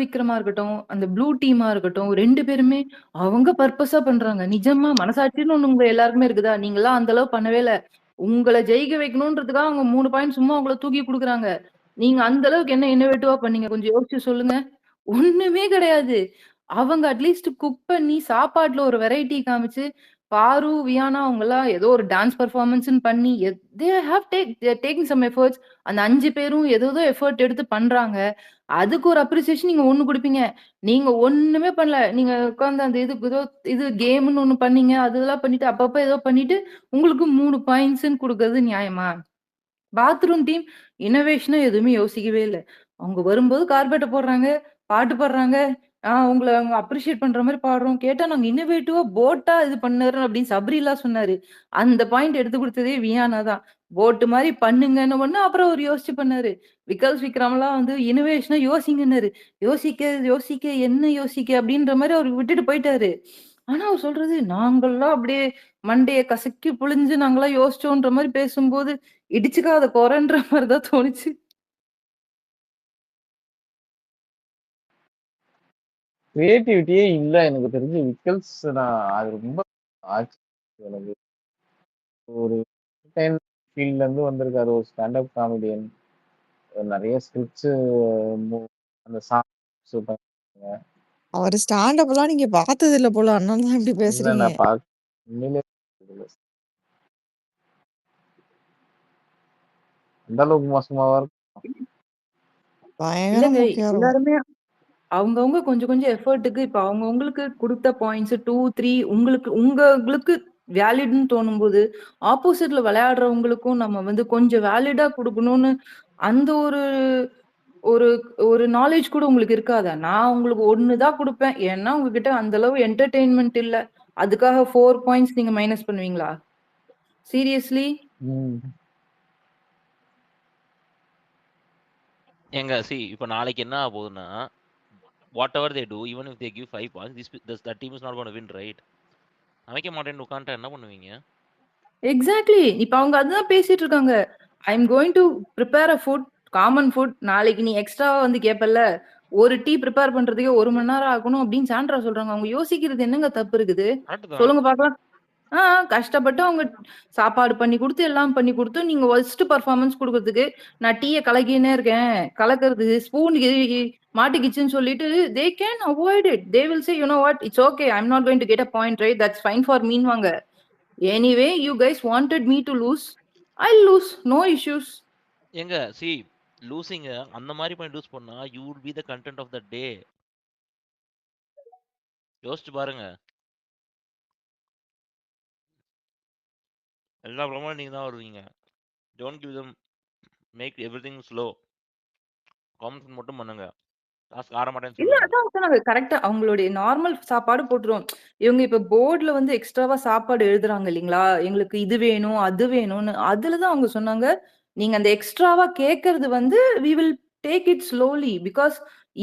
விக்ரமா இருக்கட்டும், அந்த ப்ளூ டீமா இருக்கட்டும், 2 பேருமே அவங்க பர்பஸா பண்றாங்க. நிஜமா மனசாட்சின்னு ஒண்ணு உங்க எல்லாருக்குமே இருக்குதா? நீங்கலாம் அந்த அளவு பண்ணவே இல்ல. உங்களை ஜெயிக்க வைக்கணும்ன்றதுக்காக அவங்க 3 பாயிண்ட் சும்மா உங்களை தூக்கி குடுக்குறாங்க. நீங்க அந்த அளவுக்கு என்ன இன்னோவேட்டிவா பண்ணீங்க? கொஞ்சம் யோசிச்சு சொல்லுங்க. ஒண்ணுமே கிடையாது. அவங்க அட்லீஸ்ட் குக் பண்ணி சாப்பாட்டுல ஒரு வெரைட்டி காமிச்சு, பாரு, வியானா அவங்கலாம் ஏதோ ஒரு டான்ஸ் பெர்ஃபார்மன்ஸ்ன்னு பண்ணி they have taken some efforts. அந்த 5 பேரும் ஏதோ எஃபோர்ட் எடுத்து பண்றாங்க. அதுக்கு ஒரு அப்ரிசியேஷன் நீங்க ஒண்ணு குடுப்பீங்க. நீங்க ஒண்ணுமே பண்ணல. நீங்க உட்கார்ந்து அந்த இது கேம்ன்னு ஒண்ணு பண்ணீங்க. அதெல்லாம் பண்ணிட்டு அப்பப்ப ஏதோ பண்ணிட்டு உங்களுக்கு 3 பாயிண்ட்ஸ்ன்னு குடுக்கிறது நியாயமா? பாத்ரூம் டீம் இன்னோவேஷனா எதுவுமே யோசிக்கவே இல்ல. அவங்க வரும்போது கார்பெட்ட போடுறாங்க, பாட்டு பாடுறாங்க. உங்கள அவங்க அப்ரிஷியேட் பண்ற மாரி பாடுறோம். கேட்டா நாங்க இன்னோவேட்டிவா போட்டா இது பண்ணறோம் அப்படின்னு சபரிலாம் சொன்னாரு. அந்த பாயிண்ட் எடுத்து குடுத்ததே வியானா தான். போட் மாரி பண்ணுங்கன்னு ஒண்ணு, அப்புறம் அவரு யோசிச்சு பண்ணாரு. விக்ரம்லாம் வந்து இன்னோவேஷனா யோசிங்கன்னாரு. யோசிக்க என்ன யோசிக்க அப்படின்ற மாரி அவரு விட்டுட்டு போயிட்டாரு. ஆனா அவர் சொல்றது நாங்கலாம் அப்படியே மண்டைய கசக்கி புழிஞ்சு நாங்கலாம் யோசிச்சோன்ற மாரி பேசும்போது, இடிச்சுக்காத கொரன்ற மாரி தான் தோணுச்சு. கிரியேட்டிவிட்டியே இல்ல எனக்கு தெரிஞ்சு. விக்கல்ஸ் அது ரொம்ப ஆச்சு எனக்கு. ஒரு ஃபீல்ட்ல இருந்து வந்திருக்காரு, ஒரு ஸ்டாண்டப் காமெடியன். நிறைய ஸ்கிரிப்ட்ஸ் அந்த சாங்ஸ் பண்ணுங்க. அவர் ஸ்டாண்டப் எல்லாம் நீங்க பார்த்தது இல்ல போல, அதனால தான் இப்படி இல்ல பேசுறீங்க. நான் உண்மையிலே அந்த அளவுக்கு மோசமாவா இருக்கும். பயங்கர இல்லங்க மொக்கையா இருக்கும். எல்லாருமே அவங்கவங்க கொஞ்சம் கொஞ்சம் எஃபர்ட்டுக்கு இப்ப அவங்கவங்களுக்கு குடுத்த பாயிண்ட்ஸ் 2, 3 உங்களுக்கு வேலிட்ன்னு தோணும்போது, ஆப்போசிட்ல விளையாடுறவங்களுக்கும் நம்ம வந்து கொஞ்சம் வேலிடா குடுக்கணும்னு அந்த ஒரு ஒரு ஒரு நாலேட்ஜ் கூட உங்களுக்கு இருக்காதா? நான் உங்களுக்கு 1 தான் குடுப்பேன். ஏன்னா உங்ககிட்ட அந்த அளவு என்டர்டெயின்மென்ட் இல்ல. அதுக்காக 4 பாயிண்ட்ஸ் நீங்க மைனஸ் பண்ணுவீங்களா? சீரியஸ்லி? ஏங்க இப்ப நாளைக்கு என்ன ஆக போகுதுன்னா, whatever they do, even if they give 5 points, that team is not going to win, right? அமைக்க மாட்டேன்னு உட்கார்ந்தா என்ன பண்ணுவீங்க? எக்ஸாக்ட்லி. இப்ப அவங்க அதுதான் பேசிட்டு இருக்காங்க. I am going to prepare a food, common food. நாளைக்கு நீ எக்ஸ்ட்ராவா வந்து கேப்பல்ல, ஒரு டீ ப்ரிப்பேர் பண்றதுக்கே 1 மணி நேரம் ஆகணும் அப்படின்னு சாண்ட்ரா சொல்றாங்க. அவங்க யோசிக்கிறது என்னங்க தப்பு இருக்குது? கரெக்ட் தான். சொல்லுங்க பார்க்கலாம். கஷ்டப்பட்டு அவங்க சாப்பாடு பண்ணி குடுத்து, எல்லாம் பண்ணி குடுத்து, நீங்க வொர்ஸ்ட் பெர்ஃபார்மன்ஸ் குடுக்கறதுக்கு, நான் டீய கலக்கினே இருக்கேன். கலக்கறது ஸ்பூன் மாட்டிக்கிச்சுன்னு சொல்லிட்டு, they can avoid it. They will say, "you know what? It's okay. I am not going to get a point, right? That's fine for மீன்வாங்க. Anyway you guys wanted me to lose. I'll lose. No issues." எங்க சி லூசிங்க அந்த மாதிரி பண்ணி lose பண்ணா you will be the content of the day. யோசிச்சு பாருங்க. எல்லா ப்ரோமோலும் நீங்க தான் வருவீங்க. Don't give them, make everything slow. Comment மட்டும் பண்ணுங்க. காசு ஆட மாட்டேன்னு இல்ல சொல்லுங்க. அதான் சொன்னாங்க. கரெக்ட்டா அவங்களுடைய நார்மல் சாப்பாடு போட்டுருவோம். இவங்க இப்ப போர்ட்ல வந்து எக்ஸ்ட்ராவா சாப்பாடு எழுதுறாங்க இல்லீங்களா? எங்களுக்கு இது வேணும், அது வேணும்னு. அதுல தான் அவங்க சொன்னாங்க, நீங்க அந்த எக்ஸ்ட்ராவா கேட்கறது வந்து we will take it slowly because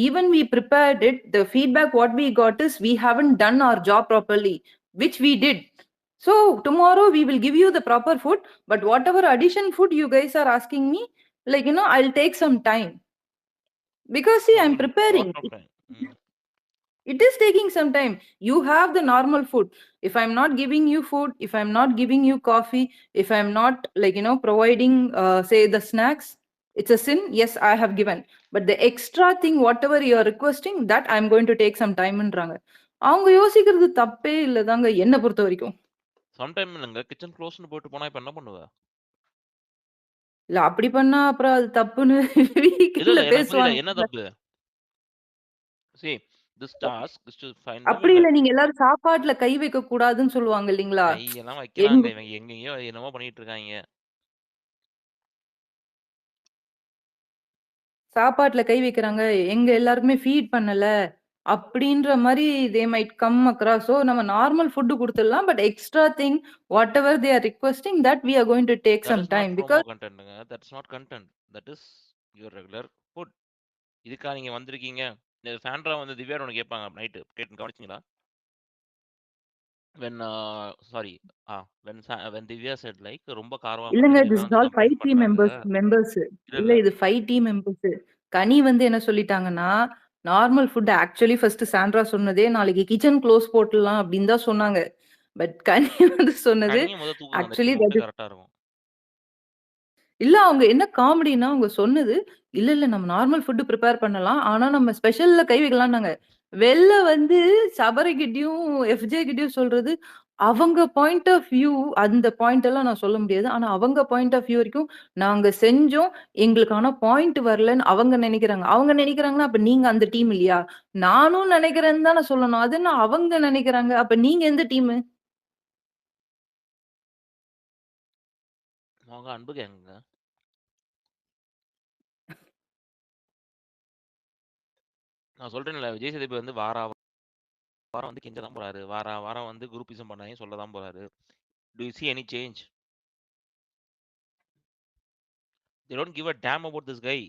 even we prepared it, the feedback what we got is we haven't done our job properly, which we did. So tomorrow we will give you the proper food, but whatever addition food you guys are asking me, like, I'll take some time. Because see, I'm preparing. Lot of time. It is taking some time. You have the normal food. If I'm not giving you food, if I'm not giving you coffee, if I'm not providing say the snacks, it's a sin. Yes, I have given, but the extra thing whatever you are requesting, that I'm going to take some time ன்றாங்க. அவங்க யோசிக்கிறது தப்பே இல்லதாங்க என்ன பொறுத்த வரைக்கும். Sometime இல்லங்க kitchen க்ளோஸ்னு போட்டு போனா இப்ப என்ன பண்ணுவ? இல்ல அப்படி பண்ணா அப்புறம் அது தப்புன்னு வீட்ல எனக்கு புரியல. பேசுவாங்க. என்ன தப்பு? See, this task is to find the அப்படி இல்ல, நீங்க எல்லாரும் சாப்பாட்டுல கை வைக்க கூடாதுன்னு சொல்லுவாங்க இல்லீங்களா? கையெல்லாம் வைக்கிறாங்க. இவங்க எங்கேயோ என்னமோ பண்ணிட்டு இருக்காங்க. சாப்பாட்டுல கை வைக்கிறாங்க. எங்க எல்லாருக்குமே ஃபீட் பண்ணல. அப்படின்ற மாரி they might come across. So நம்ம நார்மல் ஃபுட் குடுத்துடலாம். But extra thing whatever they are requesting that we are going to take That some is not time. promo because contentங்க. That's not content. That is your regular food. இதுக்கா நீங்க வந்திருக்கீங்க? Sandra வந்து திவ்யா ஒன்று கேட்பாங்க night. கேட்டு கவனிச்சிங்களா? when sorry when Divya said like ரொம்ப காரமா இல்லங்க, பண்ணிருக்கேன் திஸ் இஸ் வந்து ஆல் 5 கம்ப்ளைண்ட் டீம் பண்றாங்க. மெம்பர்ஸ். இல்ல இல்ல இல்ல இது 5 டீம் மெம்பர்ஸ். கனி வந்து என்ன சொல்லிட்டாங்கன்னா, normal food actually first Sandra சொன்னதே நாளைக்கு கிச்சன் க்ளோஸ் போட்டுடலாம் அப்படின்னு தான் சொன்னாங்க. பட் கனி வந்து சொன்னது கனியை முதல் தூக்குங்க. அந்த ஆக்சுவலி டீம் மட்டும் கரெக்டா இருக்கும். இல்ல அவங்க என்ன காமெடின்னா, அவங்க சொன்னது, இல்ல நம்ம நார்மல் ஃபுட் பிரிப்பேர் பண்ணலாம். ஆனா நம்ம ஸ்பெஷல்ல கை வைக்கலாம்னாங்க. வெளில வந்து சபரிகிட்டயும், எஃப்ஜே கிட்டயும் சொல்றது, அவங்க பாயிண்ட் ஆஃப் வியூ அந்த பாயிண்ட் எல்லாம் நான் சொல்ல முடியாது. ஆனா அவங்க பாயிண்ட் ஆஃப் வியூ வரைக்கும் நாங்க செஞ்சோம். எங்களுக்கு ஆனா பாயிண்ட் வரலன்னு அவங்க நெனைக்கிறாங்க. அவங்க நெனைக்கிறாங்கன்னா, அப்ப நீங்க அந்த டீம் இல்லையா? நானும் நெனைக்கிறேன்னு தானே சொல்லணும். அது என்ன அவங்க நெனைக்கிறாங்க? அப்ப நீங்க எந்த டீமு? அவங்க அன்பு கேங்க. நான் சொல்றேன்ல, விஜய் சேதுபதி வந்து வாரம் வந்து கெஞ்ச தான் போறாரு. வாரம் வந்து குரூப்பிசம் பண்ணாங்க சொல்ல தான் போறாரு. Do you see any change? They don't give a damn about this guy.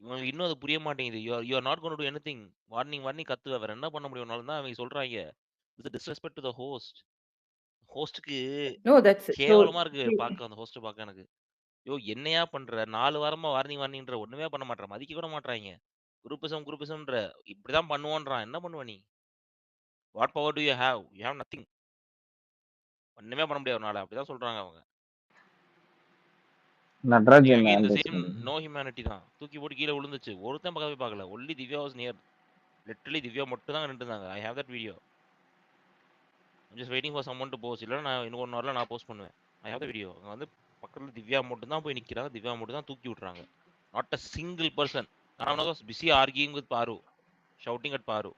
இவங்களுக்கு இன்னும் அது புரிய மாட்டேங்குது. You are not going to do anything. Warning கத்துவ. வேற என்ன பண்ண முடியும்னாலும் தான் அவங்க சொல்றாங்க. இது டிஸ்ரெஸ்பெக்ட் டு த ஹோஸ்ட். ஹோஸ்ட்க்கு நோ தட்ஸ் கேவலமா இருக்கு பார்க்க, அந்த ஹோஸ்ட் பார்க்க எனக்கு. யோ என்னையா பண்ற? 4 வாரமா வார்னிங்ன்ற ஒண்ணுமே பண்ண மாட்ற. மதிக்க கூட மாட்றாங்க. குரூப்பிசம்ன்ற இப்படிதான் பண்ணுவோன்றான். என்ன பண்ணுவ நீ? Watt power to you have? You have nothing. ஒண்ணுமே பண்ண முடியாது உன்னால. அப்படிதான் சொல்றாங்க அவங்க. நட்ராஜன் அகைன் தி அந்த சேம் நோ ஹியூமனிட்டி தான். தூக்கி போட்டு கீழே விழுந்துச்சு. ஒருத்தன் பக்கவே பார்க்கல. Only Divya was near. Literally Divya மட்டும் தான் நின்று இருந்தாங்க. I have that video. I'm just waiting for summon to post. இல்லைன்னா நான் இன்னும் 1 ஹவர்ல நான் போஸ்ட் பண்ணுவேன். I have the video. அங்கே வந்து பக்கத்தில் திவ்யா மட்டும் தான் போய் நிற்கிறாங்க. திவ்யா மட்டும் தான் தூக்கி விட்றாங்க. Not a single person. நான் வாஸ் பிஸி ஆர்கியூங் வித் பாரு, ஷவுட்டிங் அட் பாரு.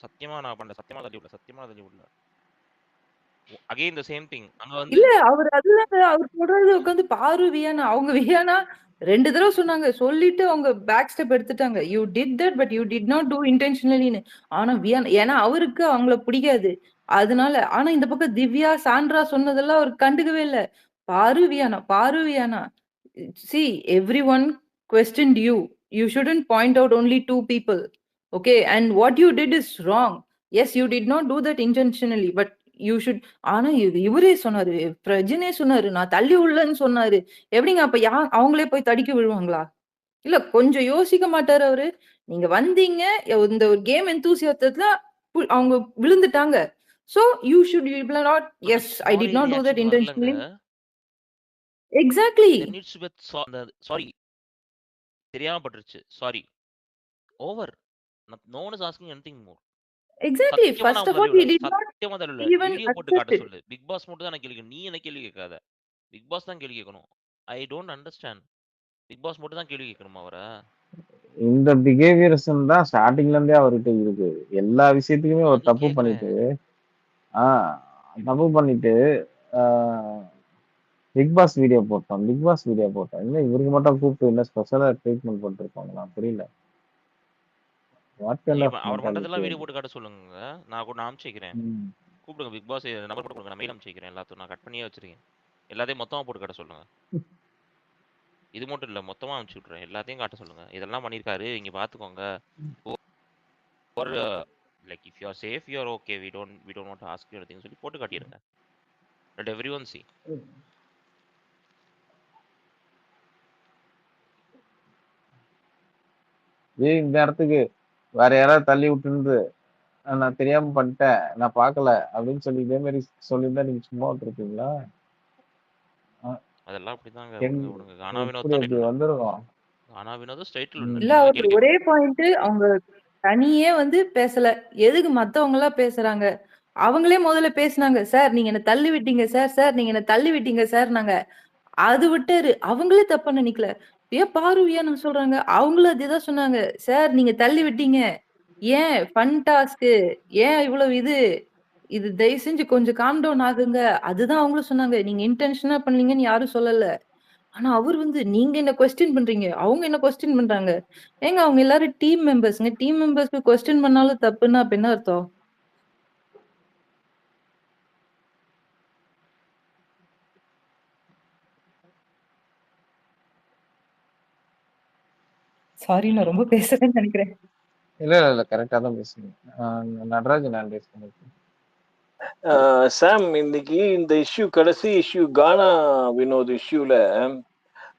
சத்தியமா நான் பண்ணல. சத்தியமா தள்ளி விடல. Again the same thing. அங்க வந்து இல்ல அவர் அவர் சொல்றது உட்காந்து பாரு வியானா, அவங்க வியானா 2 தடவை சொன்னாங்க. சொல்லிட்டு அவங்க பேக் ஸ்டெப் எடுத்துட்டாங்க. You did that but you did not do இன்டென்ஷனலின்னு. ஆனா வியானா, ஏன்னா அவருக்கு அவங்கள பிடிக்காது. அதனால ஆனா இந்த பக்கம் திவ்யா, சாண்ட்ரா சொன்னதெல்லாம் அவர் கண்டுக்கவே இல்ல. பாரு Viana. See, everyone questioned you. You shouldn't point out only 2 people. Okay, and what you did is wrong. Yes, you did not do that intentionally, but you should. ஆனா இவரே சொன்னாரு, பிரஜினே சொன்னாரு, நான் தள்ளி உள்ளன்னு சொன்னாரு. எப்படிங்க அப்ப அவங்களே போய் தடிக்க விழுவாங்களா? இல்ல கொஞ்சம் யோசிக்க மாட்டாரு அவரு? நீங்க வந்தீங்க, இந்த ஒரு கேம் எந்தூசியாசத்துல அவங்க விழுந்துட்டாங்க. So you should not but yes I sorry did not do that reaction வரலங்க. Intentionally. Exactly. There needs to be sorry. தெரியாம பட்டுருச்சு. Sorry. Over. No one is asking anything more. Exactly. சத்தியமா ஃபர்ஸ்ட் நான் ஆஃப் உங்க ஆல் தள்ளி ஹி விடல. டிட் நாட் சத்தியமா தள்ளி விடல. ஈவன் வீடியோ போட்டு அக்செப்ட் காட்ட இட். சொல்லு. பிக் பாஸ் மட்டும் தான் நான் கேள்வி கேட்கணும். நீ என்ன கேள்வி கேட்காத. பிக் பாஸ் தான் கேள்வி கேட்கணும். I don't understand. Big boss மட்டும் தான் கேள்வி கேட்கணுமா அவர? இந்த பிஹேவியர்ஸ்ன்னு தான் ஸ்டார்டிங்ல இருந்தே அவர்கிட்ட இருக்கு. எல்லா விஷயத்துக்குமே ஒரு அது தப்பு கேட்கறேன். பண்ணிட்டு தப்பு பண்ணிட்டு பிக் பாஸ் வீடியோ போட்டோம். பிக் பாஸ் வீடியோ போட்டோம். என்ன இவருக்கு மட்டும் கூப்பிட்டு என்ன ஸ்பெஷலா ட்ரீட்மெண்ட் பண்ணிருப்பாங்களா? புரியல. வாட் கைண்ட் ஆஃப் அவர் மென்டாலிட்டி பண்றதெல்லாம் வீடியோ அது? போட்டு காட்ட சொல்லுங்க. நான் கூட அனுப்பிச்சு வைக்கிறேன். ம். கூப்பிடுங்க பிக் பாஸ் நம்பர் போட்டு கொடுங்க. நான் மெயில் அனுப்பிச்சு வைக்கிறேன். எல்லாத்தையும் நான் கட் பண்ணியே வச்சிருக்கேன். எல்லாத்தையும் மொத்தமா போட்டு காட்ட சொல்லுங்க. இது மட்டும் இல்ல, மொத்தமா அனுப்பிச்சு விட்றேன். எல்லாத்தையும் காட்ட சொல்லுங்க. இதெல்லாம் பண்ணிருக்காரு, இங்க பாத்துக்கோங்க. ஒரு like if you are safe you are okay, we don't want to ask you anything சொல்லி போட்டு காட்டிருங்க. let everyone see. இந்த இடத்துக்கு வேற யாராவது தள்ளி விட்டுருந்து நான் தெரியாம பண்ணிட்டேன், நான் பார்க்கல அப்படின்னு சொல்லி இதே மாதிரி சொல்லியிருந்தா நீங்க சும்மா விட்டுருப்பீங்களா? அதெல்லாம் அப்படிதாங்க. எங்க- விடுங்க. கானா வினோத் எப்படி தான் அப்படி வந்துருக்கும்? கானா வினோத் ஸ்ட்ரைட்ல ம். இல்ல நீங்க தான் அவர் கேள்வி ஒரே கேட்கணும். பாயிண்ட் அவங்க தனியே பேசல. எதுக்கு மத்தவங்க எல்லாம் பேசுறாங்க? அவங்களே முதல்ல பேசுனாங்க. சார் நீங்க என்ன தள்ளி விட்டீங்க சார், சார் நீங்க என்ன தள்ளி விட்டீங்க சார். நாங்க அது விட்டாரு. அவங்களே தப்பா நினைக்கல. ஏன் பாரு ஏன் நான் சொல்றாங்க. அவங்களும் அதேதான் சொன்னாங்க. சார் நீங்க தள்ளி விட்டீங்க. ஏன் ஃபன் டாஸ்க் ஏன் இவ்வளவு இது தயவு செஞ்சு கொஞ்சம் காம் டவுன் ஆகுங்க. அதுதான் அவங்களும் சொன்னாங்க. நீங்க இன்டென்ஷனா பண்ணீங்கன்னு யாரும் சொல்லல. ஆனா அவர் நீங்க என்ன கொஸ்டின் பண்றீங்க. அவங்க என்ன கொஸ்டின் பண்றாங்க. ஏங்க அவங்க எல்லாரும் டீம் மெம்பர்ஸ்ங்க. டீம் மெம்பர்ஸ்க்கு கொஸ்டின் பண்ணாலும் தப்புன்னா அப்ப என்ன அர்த்தம்? சாரி நான் ரொம்ப பேசுறேன்னு நினைக்கிறேன். இல்ல கரெக்டா தான் பேசுங்க. நடராஜன் நான் பேசுறேன். சாம், இன்னைக்கு இந்த கடைசி இஷ்யூ கானா வினோத் இஷ்யூல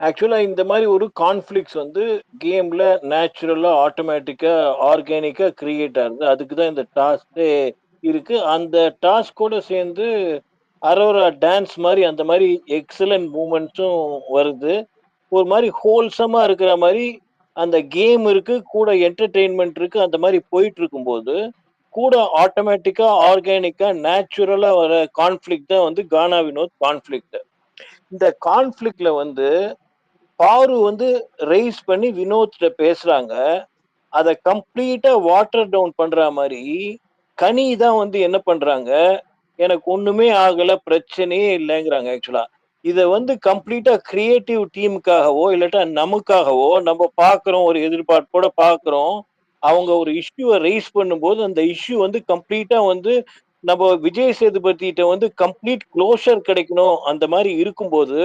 ஆக்சுவலா இந்த மாதிரி ஒரு கான்ஃபிளிக்ஸ் வந்து கேம்ல நேச்சுரலா ஆட்டோமேட்டிக்கா ஆர்கானிக்கா கிரியேட் ஆகுது. அதுக்கு தான் இந்த டாஸ்கே இருக்கு. அந்த டாஸ்கோட சேர்ந்து அரோரா டான்ஸ் மாதிரி அந்த மாதிரி எக்ஸலன்ட் மூமெண்ட்ஸும் வருது. ஒரு மாதிரி ஹோல்சமா இருக்கிற மாதிரி அந்த கேம் இருக்கு, கூட என்டர்டெயின்மெண்ட் இருக்கு. அந்த மாதிரி போயிட்டு இருக்கும்போது கூட ஆட்டோமேட்டிக்கா ஆர்கானிக்கா நேச்சுரலா வர கான்ஃபிளிக்ட் தான் வந்து கானா வினோத் கான்ஃபிளிக்ட். இந்த கான்ஃபிளிக்ட்ல வந்து பாரு வந்து ரைஸ் பண்ணி வினோத்கிட்ட பேசுறாங்க. அதை கம்ப்ளீட்டா வாட்டர் டவுன் பண்ற மாதிரி கனி தான் வந்து என்ன பண்றாங்க, எனக்கு ஒண்ணுமே ஆகல, பிரச்சனையே இல்லைங்கிறாங்க. ஆக்சுவலா இதை வந்து கம்ப்ளீட்டா கிரியேட்டிவ் டீமுக்காகவோ இல்லாட்டா நமக்காகவோ நம்ம பாக்குறோம், ஒரு எதிர்பார்ப்போட பாக்குறோம். அவங்க ஒரு இஷ்யூவை ரைஸ் பண்ணும்போது அந்த இஷ்யூ வந்து கம்ப்ளீட்டா வந்து நம்ம விஜய் சேதுபதிட்ட வந்து கம்ப்ளீட் க்ளோஷர் கிடைக்கணும். அந்த மாதிரி இருக்கும்போது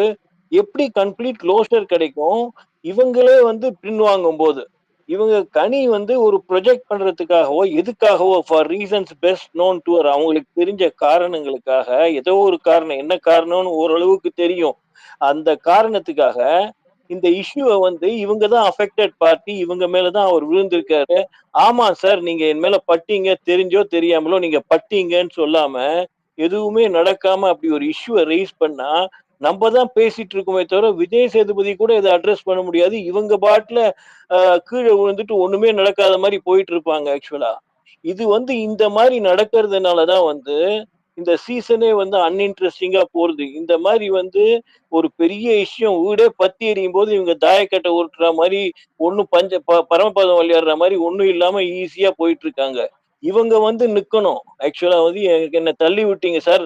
எப்படி கம்ப்ளீட் க்ளோஷர் கிடைக்கும்? இவங்களே வந்து பின்வாங்கும் போது இவங்க கனி வந்து ஒரு ப்ரொஜெக்ட் பண்றதுக்காகவோ எதுக்காகவோ for reasons best known to அவங்களுக்கு தெரிஞ்ச காரணங்களுக்காக ஏதோ ஒரு காரணம், என்ன காரணம்னு ஓரளவுக்கு தெரியும், அந்த காரணத்துக்காக இந்த இஷ்யூவை வந்து இவங்க தான் அஃபெக்டட் பார்ட்டி, இவங்க மேலதான் அவர் விழுந்திருக்காரு. ஆமா சார், நீங்க என் மேல பட்டீங்க, தெரிஞ்சோ தெரியாமலோ நீங்க பட்டீங்கன்னு சொல்லாம எதுவுமே நடக்காம அப்படி ஒரு இஷ்யூவை ரைஸ் பண்ணா நம்ம தான் பேசிட்டு இருக்கோமே தவிர விஜய் சேதுபதி கூட இதை அட்ரஸ் பண்ண முடியாது. இவங்க பாட்டுல கீழே விழுந்துட்டு ஒண்ணுமே நடக்காத மாதிரி போயிட்டு இருப்பாங்க. ஆக்சுவலா இது வந்து இந்த மாதிரி நடக்கிறதுனாலதான் வந்து இந்த சீசனே வந்து அன்இன்ட்ரெஸ்டிங்கா போறது. இந்த மாதிரி வந்து ஒரு பெரிய விஷயம் வீடே பத்தி எறியும் போது இவங்க தாயக்கட்டை உருட்டுற மாதிரி ஒன்னும் பரமபதம் விளையாடுற மாதிரி ஒன்னும் இல்லாம ஈஸியா போயிட்டு இருக்காங்க. இவங்க வந்து நிக்கணும். ஆக்சுவலா வந்து என்ன தள்ளி விட்டீங்க சார்,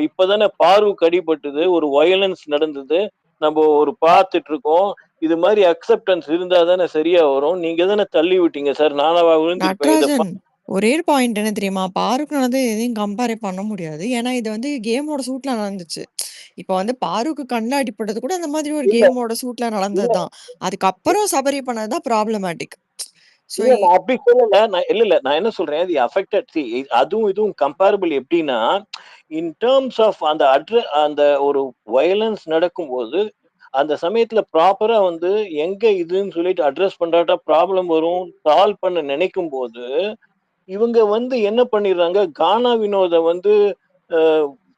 இப்பதானே பார்வுக்கு அடிபட்டது, ஒரு வயலன்ஸ் நடந்தது, நம்ம ஒரு பார்த்துட்டு இருக்கோம். இது மாதிரி அக்செப்டன்ஸ் இருந்தா தானே சரியா வரும். நீங்க தானே தள்ளி விட்டீங்க சார், நானவா விழுந்திருப்பேன். நட்ராஜன், ஒரே ஒரு பாயிண்ட் என்ன தெரியுமா? பாருக்கு நடந்தது எதையும் கம்பேரே பண்ண முடியாது. ஏன்னா, இது கேமோட சூட்ல நடந்துச்சு. இப்ப பாருக்கு கண்ல அடிபட்டது கூட அந்த மாதிரி ஒரு இல்ல கேமோட சூட்ல நடந்தது தான். அதுக்கப்புறம் சபரி பண்ணது தான் ப்ராப்ளமேட்டிக். ஸோ இல்ல நான் அப்படி சொல்லல. நான் இல்ல நான் என்ன சொல்றேன், இது அஃபெக்டட். அதுவும் இதுவும் கம்பேரபிள் எப்படின்னா, இன் டேர்ம்ஸ் ஆஃப் அந்த ஒரு வயலன்ஸ் நடக்கும்போது அந்த சமயத்துல ப்ராப்பரா வந்து எங்க இதுன்னு சொல்லிட்டு அட்ரஸ் பண்றாட்டா ப்ராப்ளம் வரும் சால்வ் பண்ண நினைக்கும் போது இவங்க வந்து என்ன பண்ணிடுறாங்க, கானா வினோத வந்து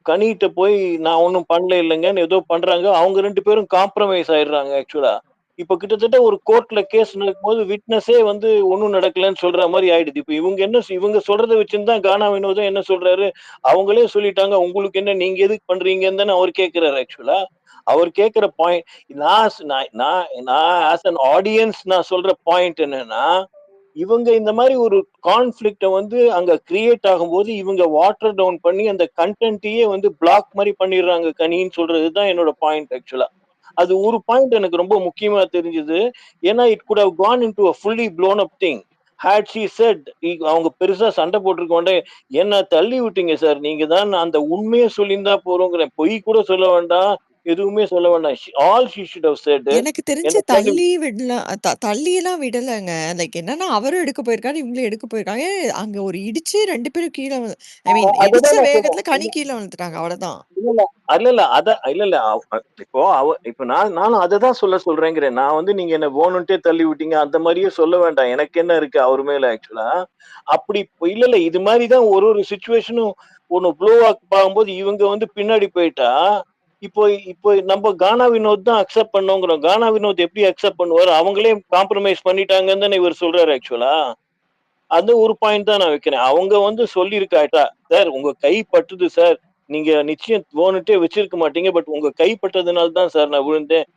கனிகிட்ட போய் நான் ஒன்றும் பண்ணல இல்லைங்கன்னு ஏதோ பண்றாங்க. அவங்க 2 பேரும் காம்ப்ரமைஸ் ஆயிடுறாங்க ஆக்சுவலா. இப்ப கிட்டத்தட்ட ஒரு கோர்ட்ல கேஸ் நடக்கும்போது விட்னஸே வந்து ஒண்ணும் நடக்கலன்னு சொல்ற மாதிரி ஆயிடுது. இப்ப இவங்க என்ன இவங்க சொல்றதை வச்சுன்னு தான் கானா வினோதம் என்ன சொல்றாரு, அவங்களே சொல்லிட்டாங்க உங்களுக்கு என்ன நீங்க எதுக்கு பண்றீங்கன்னு தானே அவர் கேட்கிறாரு ஆக்சுவலா. அவர் கேட்கிற பாயிண்ட் நான் ஆஸ் அன் ஆடியன்ஸ் நான் சொல்ற பாயிண்ட் என்னன்னா, இவங்க இந்த மாதிரி ஒரு கான்ஃபிளிக்ட வந்து அங்க கிரியேட் ஆகும்போது இவங்க வாட்டர் டவுன் பண்ணி அந்த கண்டென்ட்டையே வந்து பிளாக் மாதிரி பண்ணிடுறாங்க கனின்னு சொல்றதுதான் என்னோட பாயிண்ட் ஆக்சுவலா. அது ஒரு பாயிண்ட் எனக்கு ரொம்ப முக்கியமா தெரிஞ்சது. ஏன்னா it could have gone into a fully blown up thing had she said. அவங்க பெருசா சண்டை போட்டிருக்கோண்டே என்ன தள்ளி விட்டீங்க சார், நீங்க தான் அந்த உண்மையை சொல்லியிருந்தா போறோங்கிறேன், பொய் கூட சொல்ல வேண்டாம், எதுவுமே சொல்ல வேண்டாம். All she should have said எனக்கு தெரிஞ்சு என்ன தள்ளி தள்ளி விடலாம் தள்ளியெல்லாம் விடலங்க. லைக் என்னன்னா, அவரும் எடுக்க போயிருக்காரு, இவங்களும் எடுக்க போயிருக்காங்க. அங்க ஒரு இடிச்சு 2 பேரும் கீழ ஐ மீன் இடிச்ச அததான் நான் வேகத்துல சொல்றேன். கனி கீழ விழுந்துட்டாங்க. அவ்வளவுதான். இப்ப நானும் அததான் சொல்றேங்கிறேன். நான் வந்து நீங்க என்ன வேணும்ட்டே தள்ளி விட்டீங்க அந்த மாதிரியே சொல்ல வேண்டாம். எனக்கு என்ன இருக்கு அவர் மேல ஆக்சுவலா. அப்படி இல்ல இது மாதிரிதான் ஒரு ஒரு சுச்சுவேஷனும் ஒண்ணு ப்ளோ ஆகும்போது இவங்க வந்து பின்னாடி போயிட்டா, இப்போ இப்போ நம்ம கானா வினோத் தான் அக்செப்ட் பண்ணோங்கிறோம். கானா வினோத் எப்படி அக்செப்ட் பண்ணுவாரு, அவங்களே காம்ப்ரமைஸ் பண்ணிட்டாங்கன்னு தானே இவர் சொல்றாரு ஆக்சுவலா. அந்த ஒரு பாயிண்ட் தான் நான் வைக்கிறேன். அவங்க வந்து சொல்லியிருக்காட்டா, சார் உங்க கை பட்டுது சார், நீங்க நிச்சயம் வேணுட்டே வச்சிருக்க மாட்டீங்க, பட் உங்க கை பட்டதுனால தான் சார் நான் விழுந்தேன்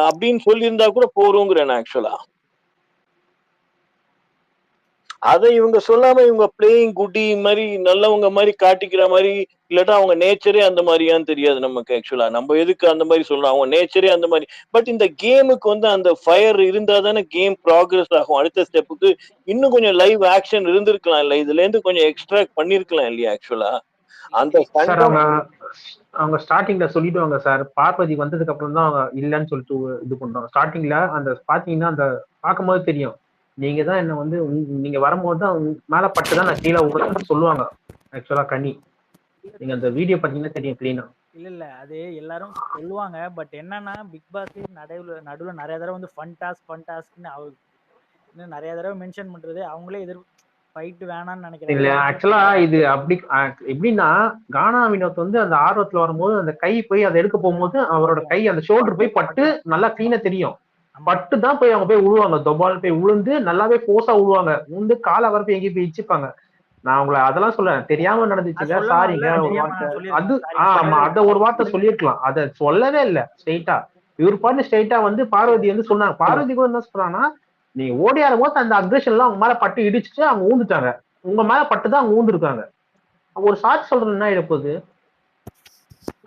அப்படின்னு சொல்லியிருந்தா கூட போறோங்கிறேன் நான் ஆக்சுவலா. அதை இவங்க சொல்லாம இவங்க பிளேயிங் குட்டி மாதிரி நல்லவங்க மாதிரி காட்டிக்கிற மாதிரி, இல்லாட்டா அவங்க நேச்சரே அந்த மாதிரியான்னு தெரியாது நமக்கு ஆக்சுவலா. நம்ம எதுக்கு அந்த மாதிரி சொல்லலாம், அவங்க நேச்சரே அந்த மாதிரி. பட் இந்த கேமுக்கு வந்து அந்த ஃபயர் இருந்தா தானே கேம் ப்ராக்ரஸ் ஆகும் அடுத்த ஸ்டெப்புக்கு. இன்னும் கொஞ்சம் லைவ் ஆக்ஷன் இருந்திருக்கலாம் இல்ல, இதுல இருந்து கொஞ்சம் எக்ஸ்ட்ராக்ட் பண்ணிருக்கலாம் இல்லையா ஆக்சுவலா. அந்த சார் அவங்க ஸ்டார்டிங்ல சொல்லிடுவாங்க சார், பார்வதி வந்ததுக்கு அப்புறம் தான் அவங்க இல்லைன்னு சொல்லிட்டு இது பண்றோம். ஸ்டார்டிங்ல அந்த பாத்தீங்கன்னா அந்த பார்க்கும்போது தெரியும், நீங்க தான் என்ன வந்து நீங்க வரும்போது தான் மேல பட்டுதான் நான் கீழே விடுறேன்னு சொல்லுவாங்க ஆக்சுவலா கனி. நீங்க அந்த வீடியோ பாத்தீங்கன்னா தெரியும் கிளீனா. இல்ல அது எல்லாரும் சொல்லுவாங்க. பட் என்னன்னா பிக் பாஸ் நடுவுல நிறைய தடவை வந்து ஃபன் டாஸ்க்னு இன்னும் நிறைய தடவை மென்ஷன் பண்றது அவங்களே ஃபைட் வேணாம்னு நினைக்கிறாங்க. இல்ல ஆக்சுவலா இது அப்படி எப்படின்னா, கானா வினோத் வந்து அந்த ஆர்வத்துல வரும்போது அந்த கை போய் அதை எடுக்க போகும்போது அவரோட கை அந்த ஷோல்டர் போய் பட்டு நல்லா கிளீனா தெரியும். பட்டு தான் போய் அவங்க போய் விழுவாங்க, தொபால் போய் விழுந்து நல்லாவே போஸா விழுவாங்க, விழுந்து காலை வர போய் எங்கேயும் போய் இச்சுப்பாங்க. நான் உங்களை அதெல்லாம் சொல்ல தெரியாம நடந்துச்சுங்க, சாரிங்க ஒரு வார்த்தை. அது ஆமா அத ஒரு வார்த்தை சொல்லிருக்கலாம், அத சொல்லவே இல்ல ஸ்ட்ரெயிட்டா. இவர் பாட்டு ஸ்ட்ரெயிட்டா வந்து பார்வதி வந்து சொன்னாங்க. பார்வதி கூட என்ன சொல்றாங்கன்னா, நீங்க ஓடியாரும் போது அந்த அக்ரெஷன் எல்லாம் அவங்க மேல பட்டு இடிச்சுட்டு அவங்க ஊந்துட்டாங்க, உங்க மேல பட்டுதான் அவங்க ஊந்துருக்காங்க. ஒரு சாட்சி சொல்றது என்ன ஆயிடப்போகுது.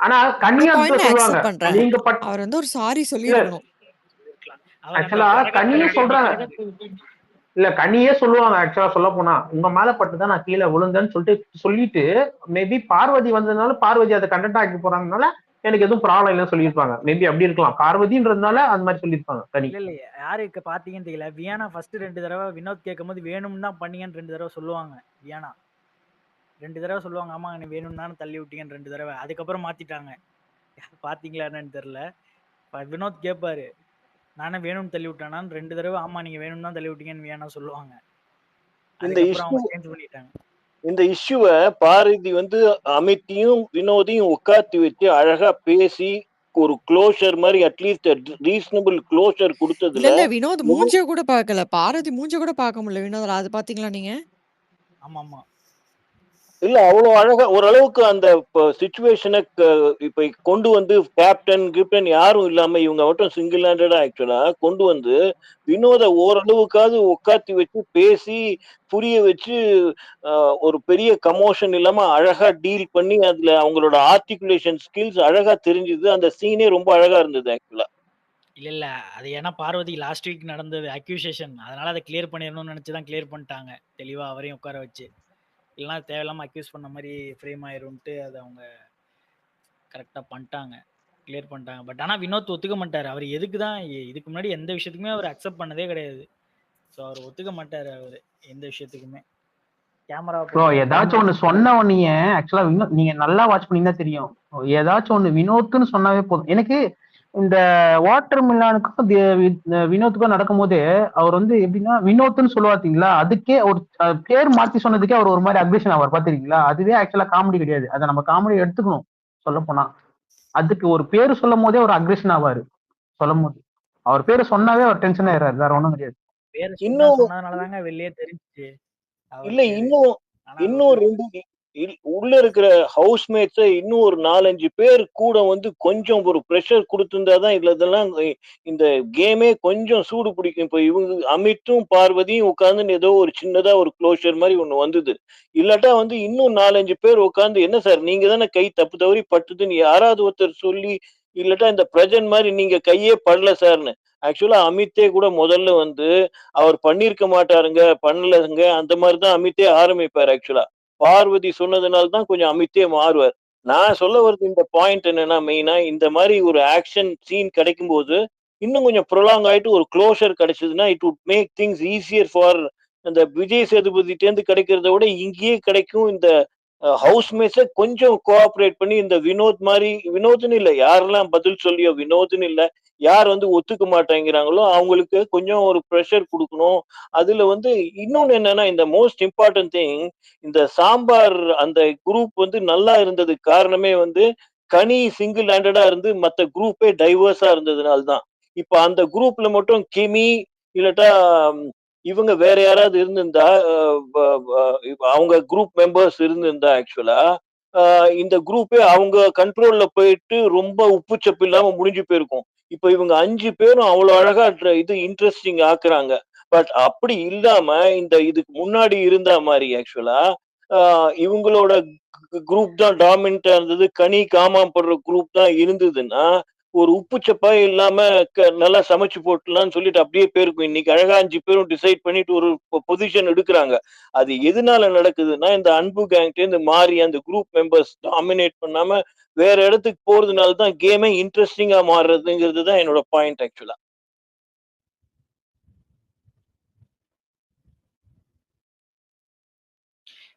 ஆனா கன்னியா சொல்லுவாங்க நீங்க அவர் வந்து ஒரு சாரி சொல்லிருக்கணும். ஆக்சுவலா கன்னியே சொல்றாங்க, இல்ல கனியே சொல்லுவாங்க ஆக்சுவலா சொல்ல போனா, உங்க மேல பட்டுதான் நான் கீழே விழுந்தேன்னு சொல்லிட்டு மேபி பார்வதி வந்ததுனால பார்வதி அதை கண்டென்ட் ஆக்கி போறாங்கனால எனக்கு எதுவும் ப்ராப்ளம் இல்லைன்னு சொல்லியிருப்பாங்க. மேபி அப்படி இருக்கலாம், பார்வதின்றதுனால அந்த மாதிரி சொல்லியிருப்பாங்க கனி. இல்ல யாருக்கு பாத்தீங்கன்னு தெரியல. வியானா ஃபர்ஸ்ட் 2 தடவை வினோத் கேட்கும் போது வேணும் தான் பண்ணீங்கன்னு 2 தடவை சொல்லுவாங்க. வியானா 2 தடவை சொல்லுவாங்க, ஆமா நீ வேணும் தானே தள்ளி விட்டீங்கன்னு 2 தடவை. அதுக்கப்புறம் மாத்திட்டாங்க, பாத்தீங்களா என்னன்னு தெரியல. வினோத் கேட்பாரு, நானே வேணும்னு தள்ளி விட்டானான்னு 2 தடவை, ஆமா நீங்க வேணும் தான் தள்ளி விட்டீங்கன்னு வியானா சொல்லுவாங்க. அதுக்கப்புறம் அவங்க சேஞ்ச் பண்ணிட்டாங்க. இந்த இஷ்யூவை பாரதி வந்து அமித்தையும் வினோதையும் உட்காத்தி வச்சு அழகா பேசி ஒரு க்ளோஷர் மாதிரி அட்லீஸ்ட் ரீசனபிள் க்ளோஷர் கொடுத்ததுல இல்ல வினோத் மூஞ்ச கூட பார்க்கல, பாரதி மூஞ்ச கூட பார்க்க முடியல வினோத். அது பாத்தீங்களா நீங்க? ஆமா ஆமா இல்ல அவ்வளவு அழகா ஓரளவுக்கு அந்த சிச்சுவேஷனை இப்ப கொண்டு வந்து கேப்டன் யாரும் இல்லாம இவங்க மட்டும் சிங்கிள் ஹேண்டடா ஆக்சுவலா கொண்டு வந்து வினோத ஓரளவுக்காவது உட்காத்தி வச்சு பேசி புரிய வச்சு ஒரு பெரிய கமோஷன் இல்லாம அழகா டீல் பண்ணி அதுல அவங்களோட ஆர்டிகுலேஷன் ஸ்கில்ஸ் அழகா தெரிஞ்சுது. அந்த சீனே ரொம்ப அழகா இருந்தது ஆக்சுவலா. இல்ல அது ஏன்னா பார்வதி லாஸ்ட் வீக் நடந்தது அக்யூசேஷன், அதனால அதை கிளியர் பண்ணிடணும்னு நினைச்சுதான் கிளியர் பண்ணிட்டாங்க தெளிவா, அவரையும் உட்கார வச்சு. இல்லைனா தேவையில்லாம அக்யூஸ் பண்ண மாதிரி ஃப்ரேம் ஆயிரும்ட்டு அதை அவங்க கரெக்டாக பண்ணிட்டாங்க, கிளியர் பண்ணிட்டாங்க. பட் ஆனால் வினோத் ஒத்துக்க மாட்டார். அவர் எதுக்கு தான் இதுக்கு முன்னாடி எந்த விஷயத்துக்குமே அவர் அக்செப்ட் பண்ணதே கிடையாது. ஸோ அவர் ஒத்துக்க மாட்டார் அவர் எந்த விஷயத்துக்குமே. கேமரா ஏதாச்சும் ஒன்று சொன்ன உடனே ஆக்சுவலா நீங்க நல்லா வாட்ச் பண்ணீங்கன்னா தெரியும், ஏதாச்சும் ஒன்று வினோத்னு சொன்னாவே போதும். எனக்கு இந்த வாட்டர் மில்லானுக்கும் வினோத்துக்கும் நடக்கும்போது அவர் வந்து எப்படின்னா வினோத்னு சொல்லுவாத்தீங்களா, அதுக்கே ஒரு பேர் மாத்தி சொன்னதுக்கே அவர் ஒரு மாதிரி அக்ரேஷன் ஆவார் பாத்திருக்கீங்களா? அதுவே ஆக்சுவலா காமெடி கிடையாது. அதை நம்ம காமெடி எடுத்துக்கணும் சொல்ல போனா. அதுக்கு ஒரு பேரு சொல்லும் போதே ஒரு அக்ரேஷன் ஆவாரு சொல்லும் போது. அவர் பேரு சொன்னாவே அவர் டென்ஷன் ஆயிடுறாரு, வேற ஒண்ணும் கிடையாது. பேரு இன்னும் சொன்னதுனாலதாங்க வெளியே தெரிஞ்சுச்சு அவர் இல்ல பேரு. இன்னும் ஆனா இன்னும் உள்ள இருக்கிற ஹவுஸ்மேட்ஸ இன்னும் ஒரு 4-5 பேர் கூட வந்து கொஞ்சம் ஒரு ப்ரெஷர் கொடுத்திருந்தாதான் இதெல்லாம் இந்த கேமே கொஞ்சம் சூடு பிடிக்கும். இப்ப இவங்க அமித்தும் பார்வதியும் உட்கார்ந்து ஏதோ ஒரு சின்னதா ஒரு க்ளோஷர் மாதிரி ஒண்ணு வந்தது. இல்லாட்டா வந்து இன்னும் 4-5 பேர் உட்கார்ந்து என்ன சார் நீங்க தானே கை தப்பு தவறி பட்டுதுன்னு யாராவது ஒருத்தர் சொல்லி, இல்லாட்டா இந்த பிரஜன் மாதிரி நீங்க கையே படல சார்னு. ஆக்சுவலா அமித்தே கூட முதல்ல வந்து அவர் பண்ணிருக்க மாட்டாருங்க, பண்ணலங்க அந்த மாதிரி தான் அமித்தே ஆரம்பிப்பார் ஆக்சுவலா. பார்வதி சொன்னதுனால தான் கொஞ்சம் அமித்தே மாறுவார். நான் சொல்ல வர்றது இந்த பாயிண்ட் என்னன்னா மெயினா இந்த மாதிரி ஒரு ஆக்ஷன் சீன் கிடைக்கும்போது இன்னும் கொஞ்சம் ப்ரொலாங் ஆயிட்டு ஒரு க்ளோஷர் கிடைச்சதுன்னா it would make things easier for அந்த விஜய் சேதுபதிட்டேருந்து கிடைக்கிறத விட இங்கேயே கிடைக்கும். இந்த ஹவுஸ்மேட்ஸை கொஞ்சம் கோஆப்ரேட் பண்ணி இந்த வினோத் மாதிரி வினோத்னு இல்லை யாரெல்லாம் பதில் சொல்லியோ வினோத்னு இல்லை யார் வந்து ஒத்துக்க மாட்டேங்கிறாங்களோ அவங்களுக்கு கொஞ்சம் ஒரு ப்ரெஷர் கொடுக்கணும். அதுல வந்து இன்னொன்னு என்னன்னா இந்த மோஸ்ட் இம்பார்ட்டன்ட் திங் இந்த சாம்பார் அந்த குரூப் வந்து நல்லா இருந்ததுக்கு காரணமே வந்து கனி சிங்கிள் ஹேண்டடா இருந்து மத்த குரூப்பே டைவர்ஸா இருந்ததுனால தான். இப்ப அந்த குரூப்ல மட்டும் கிமி இல்லாட்டா இவங்க வேற யாராவது இருந்திருந்தா அவங்க குரூப் மெம்பர்ஸ் இருந்திருந்தா ஆக்சுவலா இந்த குரூப்பே அவங்க கண்ட்ரோல்ல போயிட்டு ரொம்ப உப்புச்சப்பு இல்லாம முடிஞ்சு போயிருக்கும். இப்ப இவங்க 5 பேரும் அவ்வளவு அழகா இது இன்ட்ரெஸ்டிங் ஆக்குறாங்க. பட் அப்படி இல்லாம இந்த இதுக்கு முன்னாடி இருந்த மாதிரி ஆக்சுவலா இவங்களோட குரூப் தான் டாமினண்டா இருந்தது. கனி காமாப்படுற குரூப் தான் இருந்ததுன்னா ஒரு உப்புச்சப்பா இல்லாம நல்லா சமைச்சு போட்டுலாம்னு சொல்லிட்டு அப்படியே போயிருக்கும். இன்னைக்கு அழகா 5 பேரும் டிசைட் பண்ணிட்டு ஒரு பொசிஷன் எடுக்கிறாங்க. அது எதனால நடக்குதுன்னா இந்த அன்பு கேங்க்ல இருந்து மாறி அந்த குரூப் மெம்பர்ஸ் டாமினேட் பண்ணாம வேற இடத்துக்கு போறதுனால தான் கேமே இன்ட்ரெஸ்டிங்கா மாறுறதுங்கிறது தான் என்னோட பாயிண்ட் ஆக்சுவலா.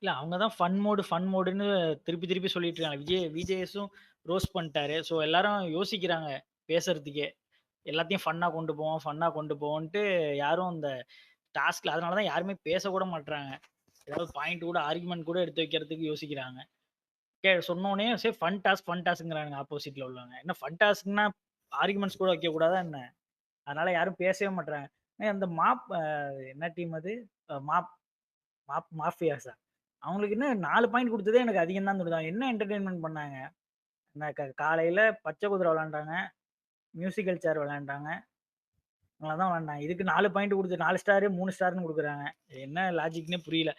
இல்ல அவங்க தான் ஃபன் மோடுன்னு திருப்பி திருப்பி சொல்லிட்டு இருக்காங்க. விஜேஎஸும் ரோஸ்ட் பண்ணிட்டாரு. ஸோ எல்லாரும் யோசிக்கிறாங்க பேசுறதுக்கே. எல்லாத்தையும் ஃபன்னா கொண்டு போவோன்ட்டு யாரும் இந்த டாஸ்க்ல அதனால தான் யாருமே பேசக்கூட மாட்றாங்க. ஏதாவது பாயிண்ட் கூட ஆர்குமெண்ட் கூட எடுத்து வைக்கிறதுக்கு யோசிக்கிறாங்க. சொன்னோடனே சரி ஃபன் டாஸ்க்ங்கிறாங்க ஆப்போசிட்ல உள்ளவங்க. என்ன ஃபன் டாஸ்க்னா ஆர்குமெண்ட்ஸ் கூட வைக்க கூடாதா என்ன? அதனால யாரும் பேசவே மாட்றாங்க. அந்த என்ன டீம் அது மாப் மாஃபியாஸா அவங்களுக்கு என்ன 4 பாயிண்ட் கொடுத்ததே எனக்கு அதிகம் தான் தோணுது. என்ன என்டர்டெயின்மெண்ட் பண்ணாங்க? காலையில பச்சை குதிரை விளையாண்டாங்க, மியூசிக்கல் சேர் விளையாண்டாங்க, தான் விளையாண்டாங்க. இதுக்கு 4 பாயிண்ட் கொடுத்து 4 ஸ்டார் 3 ஸ்டார்னு கொடுக்குறாங்க. என்ன லாஜிக்னே புரியல.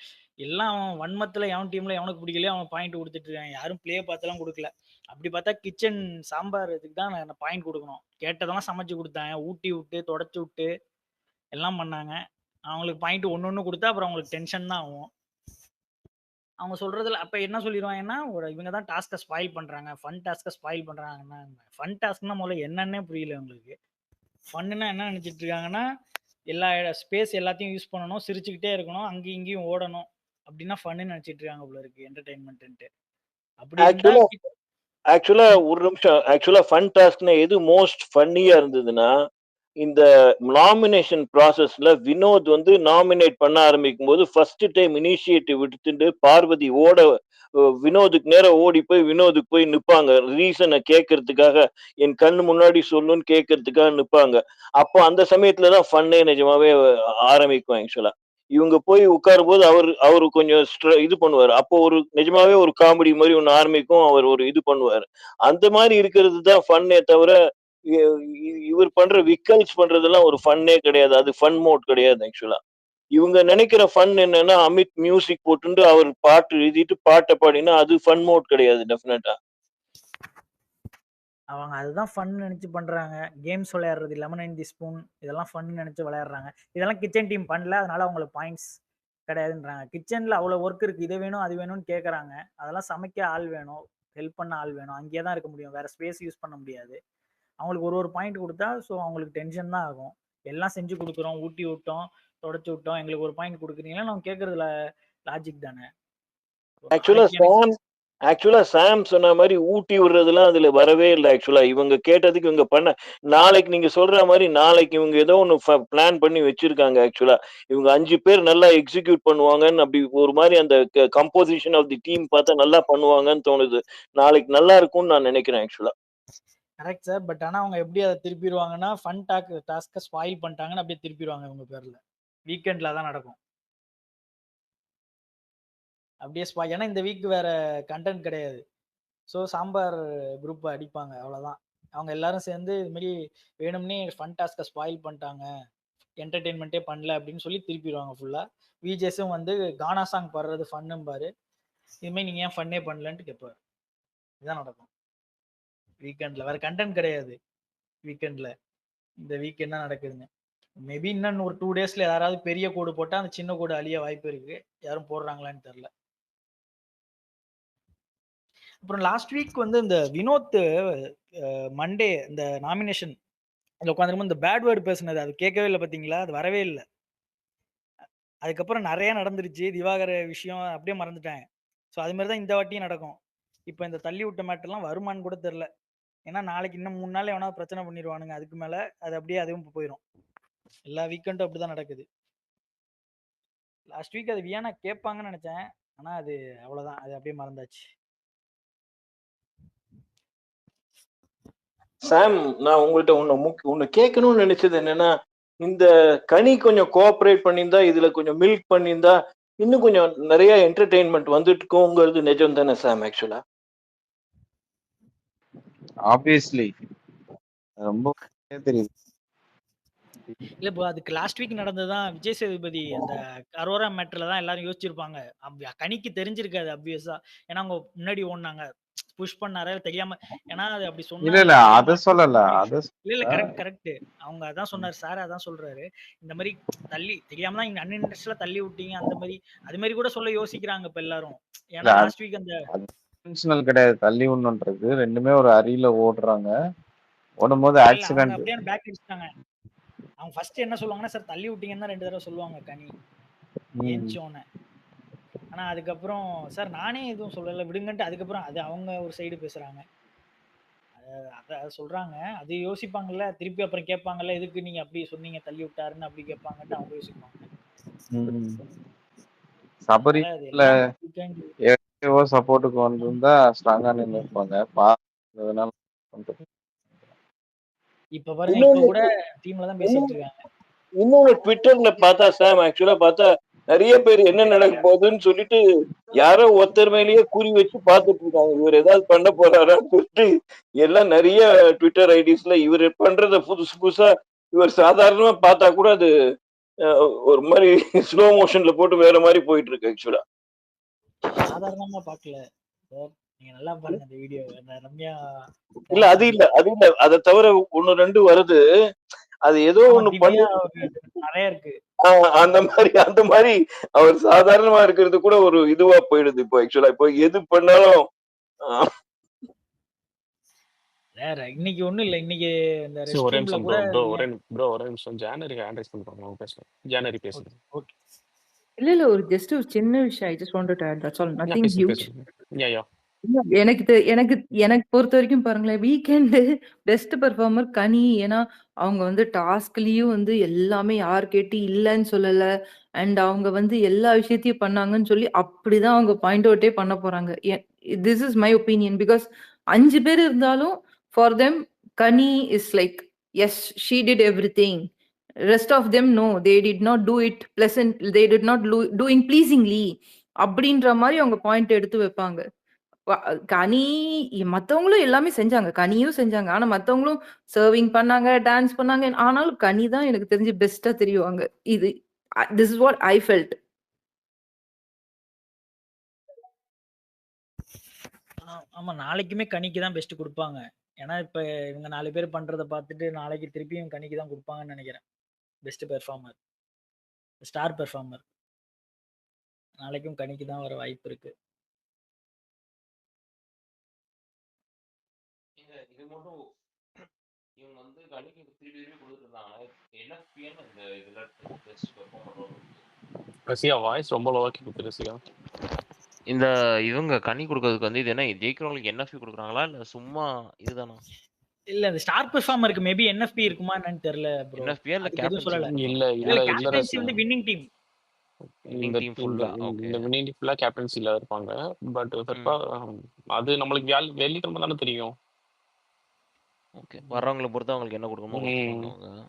எல்லாம் வன்மத்துல எவன் டீம்ல எவனுக்கு பிடிக்கலையோ அவன் பாயிண்ட் கொடுத்துட்டு இருக்காங்க. யாரும் பிளே பார்த்தெல்லாம் கொடுக்கல. அப்படி பார்த்தா கிச்சன் சாம்பார் இதுக்கு தான் நான் பாயிண்ட் கொடுக்கணும். கேட்டதெல்லாம் சமைச்சு கொடுத்தாங்க, ஊட்டி விட்டு தொடச்சு விட்டு எல்லாம் பண்ணாங்க. அவங்களுக்கு பாயிண்ட் ஒன்னு கொடுத்தா அப்புறம் அவங்களுக்கு டென்ஷன் தான் ஆகும். அவங்க சொல்றதுல அப்ப என்ன சொல்லிடுவாங்கன்னா இவங்க தான் டாஸ்கை ஸ்பாயில் பண்றாங்க, ஃபன் டாஸ்கை ஸ்பாயில் பண்றாங்கன்னா ஃபன் டாஸ்க்னா முதல்ல என்னன்னே புரியல உங்களுக்கு. ஃபன்னுன்னா என்ன நினைச்சிட்டு இருக்காங்கன்னா எல்லா ஸ்பேஸ் எல்லாத்தையும் யூஸ் பண்ணணும், சிரிச்சுக்கிட்டே இருக்கணும், அங்கேயும் இங்கேயும் ஓடணும் அப்படின்னா ஃபன்னு நினைச்சிட்டு இருக்காங்க போல இருக்கு என்டர்டைன்மெண்ட். அப்படி ஆக்சுவலா ஒரு நிமிஷம் ஆக்சுவலா ஃபன் டாஸ்க்னா எது மோஸ்ட் ஃபன்னியா இருந்ததுன்னா இந்த நாமினேஷன் ப்ராசஸ்ல வினோத் வந்து நாமினேட் பண்ண ஆரம்பிக்கும் போது ஃபர்ஸ்ட் டைம் இனிஷியேட்டிவ் எடுத்துட்டு பார்வதி வினோதுக்கு நேரம் ஓடி போய் வினோதுக்கு போய் நிப்பாங்க. ரீசனை கேட்கறதுக்காக என் கண்ணு முன்னாடி சொல்லுன்னு கேட்கறதுக்காக நிப்பாங்க. அப்போ அந்த சமயத்துலதான் ஃபன்னே நிஜமாவே ஆரம்பிக்கும் ஆக்சுவலா. இவங்க போய் உட்காரும் போது அவரு கொஞ்சம் இது பண்ணுவாரு. அப்போ ஒரு நிஜமாவே ஒரு காமெடி மாதிரி ஒண்ணு ஆரம்பிக்கும். அவர் ஒரு இது பண்ணுவாரு. அந்த மாதிரி இருக்கிறது தான் ஃபன்னே தவிர இவர் பண்ற விக்கல்ஸ் பண்றதெல்லாம் ஒரு ஃபன்னே கிடையாது. அது ஃபன் மோட் கிடையாது ஆக்சுவலா. இவங்க நினைக்கிற ஃபன் என்னன்னா அமித் மியூசிக் போட்டு அவர் பாட்டு எழுதிட்டு பாட்டை பாடினா அது ஃபன் மோட் கிடையாது டெஃபினட்டா. அவங்க அதுதான் ஃபன் நினைச்சு பண்றாங்க. கேம்ஸ் விளையாடுறது லெமன் அண்ட் தி ஸ்பூன் இதெல்லாம் ஃபன் நினைச்சு விளையாடுறாங்க. இதெல்லாம் கிச்சன் டீம் பண்ணல, அதனால அவங்களுக்கு பாயிண்ட்ஸ் கிடையாதுன்றாங்க. கிச்சன்ல அவ்வளவு ஒர்க் இருக்கு, இது வேணும் அது வேணும்னு கேட்கறாங்க. அதெல்லாம் சமைக்க ஆள் வேணும், ஹெல்ப் பண்ண ஆள் வேணும், அங்கேயே தான் இருக்க முடியும், வேற ஸ்பேஸ் யூஸ் பண்ண முடியாது. அவங்களுக்கு ஒரு பாயிண்ட் கொடுத்தா ஸோ அவங்களுக்கு டென்ஷன் தான் ஆகும். எல்லாம் செஞ்சு கொடுக்குறோம், ஊட்டி விட்டோம், தொடச்சு விட்டோம், எங்களுக்கு ஒரு பாயிண்ட் கொடுக்குறீங்களா? நம்ம கேட்கறதுல லாஜிக் தானே. ஆக்சுவலா ஆக்சுவலா சாம் சொன்ன மாதிரி ஊட்டி விடுறதுலாம் அதுல வரவே இல்லை. ஆக்சுவலா இவங்க கேட்டதுக்கு இவங்க பண்ண நாளைக்கு நீங்க சொல்ற மாதிரி நாளைக்கு இவங்க ஏதோ ஒன்று பிளான் பண்ணி வச்சிருக்காங்க. ஆக்சுவலா இவங்க 5 பேர் நல்லா எக்ஸிக்யூட் பண்ணுவாங்கன்னு அப்படி ஒரு மாதிரி அந்த கம்போசிஷன் ஆஃப் தி டீம் பார்த்தா நல்லா பண்ணுவாங்கன்னு தோணுது. நாளைக்கு நல்லா இருக்கும்னு நான் நினைக்கிறேன் ஆக்சுவலா. Correct sir. பட் ஆனா அவங்க எப்படி அதை திருப்பிடுவாங்கன்னா ஃபன் டாஸ்க்கை ஸ்பாயில் பண்ணிட்டாங்கன்னு அப்படியே திருப்பிடுவாங்க இவங்க பேர்ல. வீக்கெண்ட்ல தான் நடக்கும் அப்படியே ஏன்னா இந்த வீக் வேற கண்டென்ட் கிடையாது. ஸோ சாம்பார் குரூப் அடிப்பாங்க அவ்வளோதான். அவங்க எல்லாரும் சேர்ந்து இது மாதிரி வேணும்னே ஃபன் டாஸ்க்கை ஸ்பாயில் பண்ணிட்டாங்க, என்டர்டெயின்மெண்ட்டே பண்ணல அப்படின்னு சொல்லி திருப்பிடுவாங்க ஃபுல்லாக. விஜேஸும் வந்து கானா சாங் பாடுறது ஃபன்னும் பாரு, இதுமாதிரி நீங்கள் ஏன் ஃபன்னே பண்ணலன்ட்டு கேட்பாரு. இதுதான் நடக்கும் வீக்கெண்டில். வேற கண்டென்ட் கிடையாது வீக்கெண்டில். இந்த வீக் என்ன நடக்குதுன்னு மேபி இன்னும் ஒரு 2 டேஸ்ல யாராவது பெரிய கோடு போட்டால் அந்த சின்ன கோடு அழிய வாய்ப்பு இருக்கு. யாரும் போடுறாங்களான்னு தெரில. அப்புறம் லாஸ்ட் வீக் வந்து இந்த வினோத் மண்டே இந்த நாமினேஷன் அதில் உட்காந்துருக்கும் இந்த பேட் வேர்டு பேசுனது அது கேட்கவே இல்லை பார்த்தீங்களா? அது வரவே இல்லை. அதுக்கப்புறம் நிறைய நடந்துருச்சு. திவாகர் விஷயம் அப்படியே மறந்துட்டாங்க. ஸோ அது மாதிரி தான் இந்த வாட்டியும் நடக்கும். இப்போ இந்த தள்ளி விட்ட மேட்டர்லாம் வருமானு கூட தெரில. ஏன்னா நாளைக்கு இன்னும் 3 நாள் எவனா பிரச்சனை பண்ணிடுவானுங்க. அதுக்கு மேலே அது அப்படியே அதுவும் போயிடும். எல்லா வீக்கெண்டும் அப்படி தான் நடக்குது. லாஸ்ட் வீக் அது வியானா கேட்பாங்கன்னு நினைச்சேன். ஆனால் அது அவ்வளோதான், அது அப்படியே மறந்தாச்சு. சாம், நான் உங்கள்கிட்ட ஒன்னு கேட்கணும்னு நினைச்சது என்னன்னா, இந்த கனி கொஞ்சம் கோஆபரேட் பண்ணியிருந்தா, இதுல கொஞ்சம் மில்க் பண்ணியிருந்தா இன்னும் கொஞ்சம் நிறைய என்டர்டெயின்மெண்ட் வந்துட்டு இருக்கோங்கிறது நிஜம் தானே சாம்? ஆக்சுவலா ஆப்வியஸ்லி ரொம்ப தெரியுது. இல்ல இப்போ அதுக்கு லாஸ்ட் வீக் நடந்ததுதான் விஜய் சேதுபதி அந்த அரோரா மேட்டர்ல தான் எல்லாரும் யோசிச்சிருப்பாங்க. கனிக்கு தெரிஞ்சிருக்காது அப்வியஸா. ஏன்னா அவங்க முன்னாடி ஓடுனாங்க, புஷ் பண்ணாரு தெரியாம. ஏன்னா அது அப்படி இல்ல சொன்னாரு அத சொல்லல. இல்ல கரெக்ட். அவங்க அதான் சொன்னாரு சார், அதான் சொல்றாரு. இந்த மாதிரி தள்ளி தெரியாம தான் இங்க அன்இன்ட்ரெஸ்ட்ல தள்ளி விட்டீங்க அந்த மாதிரி. அது மாதிரி கூட சொல்ல யோசிக்கிறாங்க இப்ப எல்லாரும். ஏன்னா லாஸ்ட் வீக் அந்த இன்டென்ஷனல் கிடையாது தள்ளி விடணுன்றது. ரெண்டுமே ஒரு அரியில ஓடுறாங்க. ஓடும்போது ஆக்சிடென்ட். அப்படியே பேக் அடிச்சிட்டாங்க. அவங்க ஃபர்ஸ்ட் என்ன சொல்லுவாங்கன்னா சார் தள்ளி விட்டீங்கன்னு தான் 2 தடவை சொல்லுவாங்க கனி ஏஞ்சோன்னு. ஆனா அதுக்கப்புறம் சார் நானே எதுவும் சொல்லலை விடுங்கன்ட்டு அதுக்கப்புறம் அது அவங்க ஒரு சைடு பேசுறாங்க. அதை சொல்றாங்க. அது யோசிப்பாங்கல்ல, திருப்பி அப்புறம் கேட்பாங்கல்ல எதுக்கு நீங்க அப்படி சொன்னீங்க தள்ளி விட்டாருன்னு அப்படி கேட்பாங்கன்ட்டு அவங்க யோசிப்பாங்க. சபரில சப்போர்ட்டுக்கு வந்திருந்தா ஸ்ட்ராங்கா நின்று இருப்பாங்க. இப்ப பாருங்க, இப்ப கூட டீம்ல தான் பேசிட்டு இருக்காங்க. இன்னொன்னு ட்விட்டர்ல பார்த்தா சாம், ஆக்சுவலா பார்த்தா நிறைய பேர் என்ன நடக்க போகுதுன்னு சொல்லிட்டு யாரோ ஒருத்தர் மேலேயே குறி வச்சு பார்த்துட்டு இருக்காங்க. இவர் ஏதாவது பண்ண போறாரான்னு சொல்லிட்டு எல்லாம் நிறைய ட்விட்டர் ஐடிஸ்ல இவர் பண்றத புதுசு புதுசா இவர் சாதாரணமா பார்த்தா கூட அது ஒரு மாதிரி ஸ்லோ மோஷன்ல போட்டு வேற மாதிரி போயிட்டு இருக்கு. ஆக்சுவலா சாதாரணமா பார்க்கல, நீங்க நல்லா பாருங்க அந்த வீடியோ. ரம்யா இல்ல அது இல்ல அதை தவிர 1-2 வருது. அது ஏதோ ஒண்ணு பண்ணி நிறைய இருக்கு. அந்த மாதிரி அவர் சாதாரணமா இருக்கிறது கூட ஒரு இதுவா போயிடுது இப்போ. ஆக்சுவலா இப்போ எது பண்ணாலும் வேற இன்னைக்கு ஒண்ணும் இல்ல. இன்னைக்கு இந்த ரெஸ்ட்ரூம்ல கூட ஒரே நிமிஷம் ஜானரி ஹேண்ட் பண்றாங்க. அவங்க பேசுறாங்க. ஜானரி பேசுங்க. ஓகே. இல்ல ஒரு ஜஸ்ட் ஒரு சின்ன விஷயம். I just want to add that's all, nothing huge. எனக்கு பொறுத்த வரைக்கும் பாருங்களேன், வீக்கெண்டு பெஸ்ட் பெர்ஃபார்மர் கனி. ஏன்னா அவங்க வந்து டாஸ்க்லயும் வந்து எல்லாமே யார் கேட்டு இல்லைன்னு சொல்லல. அண்ட் அவங்க வந்து எல்லா விஷயத்தையும் பண்ணாங்கன்னு சொல்லி அப்படிதான் அவங்க பாயிண்ட் அவுட்டே பண்ண போறாங்க. This is my opinion. Because 5 பேர் இருந்தாலும் for them Ghani is like S she did everything. Rest of them no, they did not do it pleasant, they did not doing pleasingly அப்படின்ற மாதிரி அவங்க பாயிண்ட் எடுத்து வைப்பாங்க. கனி மத்தவங்களும் எல்லாமே செஞ்சாங்க, கனியும் செஞ்சாங்க. ஆனா மத்தவங்களும் சர்விங் பண்ணாங்க, டான்ஸ் பண்ணாங்க. ஆனாலும் கனி தான் எனக்கு தெரிஞ்சு பெஸ்டா தெரியுவாங்க. இது this is what I felt. ஆமா, நாளைக்குமே கனிக்கு தான் பெஸ்ட் கொடுப்பாங்க. ஏன்னா இப்ப இவங்க 4 பேர் பண்றதை பார்த்துட்டு நாளைக்கு திருப்பியும் கனிக்கு தான் கொடுப்பாங்கன்னு நினைக்கிறேன். பெஸ்ட் பெர்ஃபார்மர், ஸ்டார் பெர்ஃபார்மர் நாளைக்கும் கனிக்கு தான் வர வாய்ப்பு இருக்கு. இது மட்டும் இவங்க வந்து கனிக்கு திருப்பி கொடுத்துருந்தாங்க. என்ன இந்த இதுல பெஸ்ட் பெர்ஃபார்மர் ரசிகா வாய்ஸ் ரொம்ப லோவா கேக்குது. ரசிகா இந்த இவங்க கனி குடுக்கறதுக்கு வந்து இது என்ன ஜெயிக்கிறவங்களுக்கு என்எஃப்பி குடுக்குறாங்களா? இல்ல சும்மா இதுதானா? இல்ல அந்த ஸ்டார் பெர்ஃபார்மருக்கு மேபி என்எஃப்பி இருக்குமா என்னன்னு தெரியல ப்ரோ. என்எஃப்பியா இல்ல அதுக்கு எதுவும் சொல்லல. கேப்டன்சி இல்ல இல்ல இல்ல இல்ல கேப்டன்சி ரசி வந்து வின்னிங் டீம். வின்னிங் இந்த டீம் இந்த ஃபுல்லா. ஓகே. இந்த வின்னிங் ஃபுல்லா கேப்டன்சில இருப்பாங்க. பட் அது நம்மளுக்கு வெள்ளிக்கிழமை தானே தெரியும். ஓகே. வர்றவங்கள பொறுத்து அவங்களுக்கு என்ன குடுக்கணுமோ குடுத்துப்பாங்க அவங்க.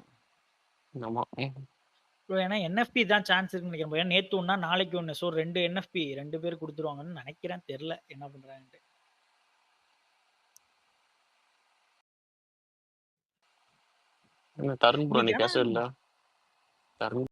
ஆமா. ப்ரோ ஏன்னா என்எஃப்பி தான் சான்ஸ் இருக்குன்னு நினைக்கிறேன். ஏன்னா நேத்து ஒண்ணா நாளைக்கு ஒண்ணு. ஸோ 2 என்எஃப்பி 2 பேர் குடுத்துருவாங்கன்னு நினைக்கிறேன். தெரியல என்ன பண்றாங்கன்ட்டு. தருண் ப்ரோ இன்னைக்கு நீ ஆனா பேசவே இல்ல. தருண்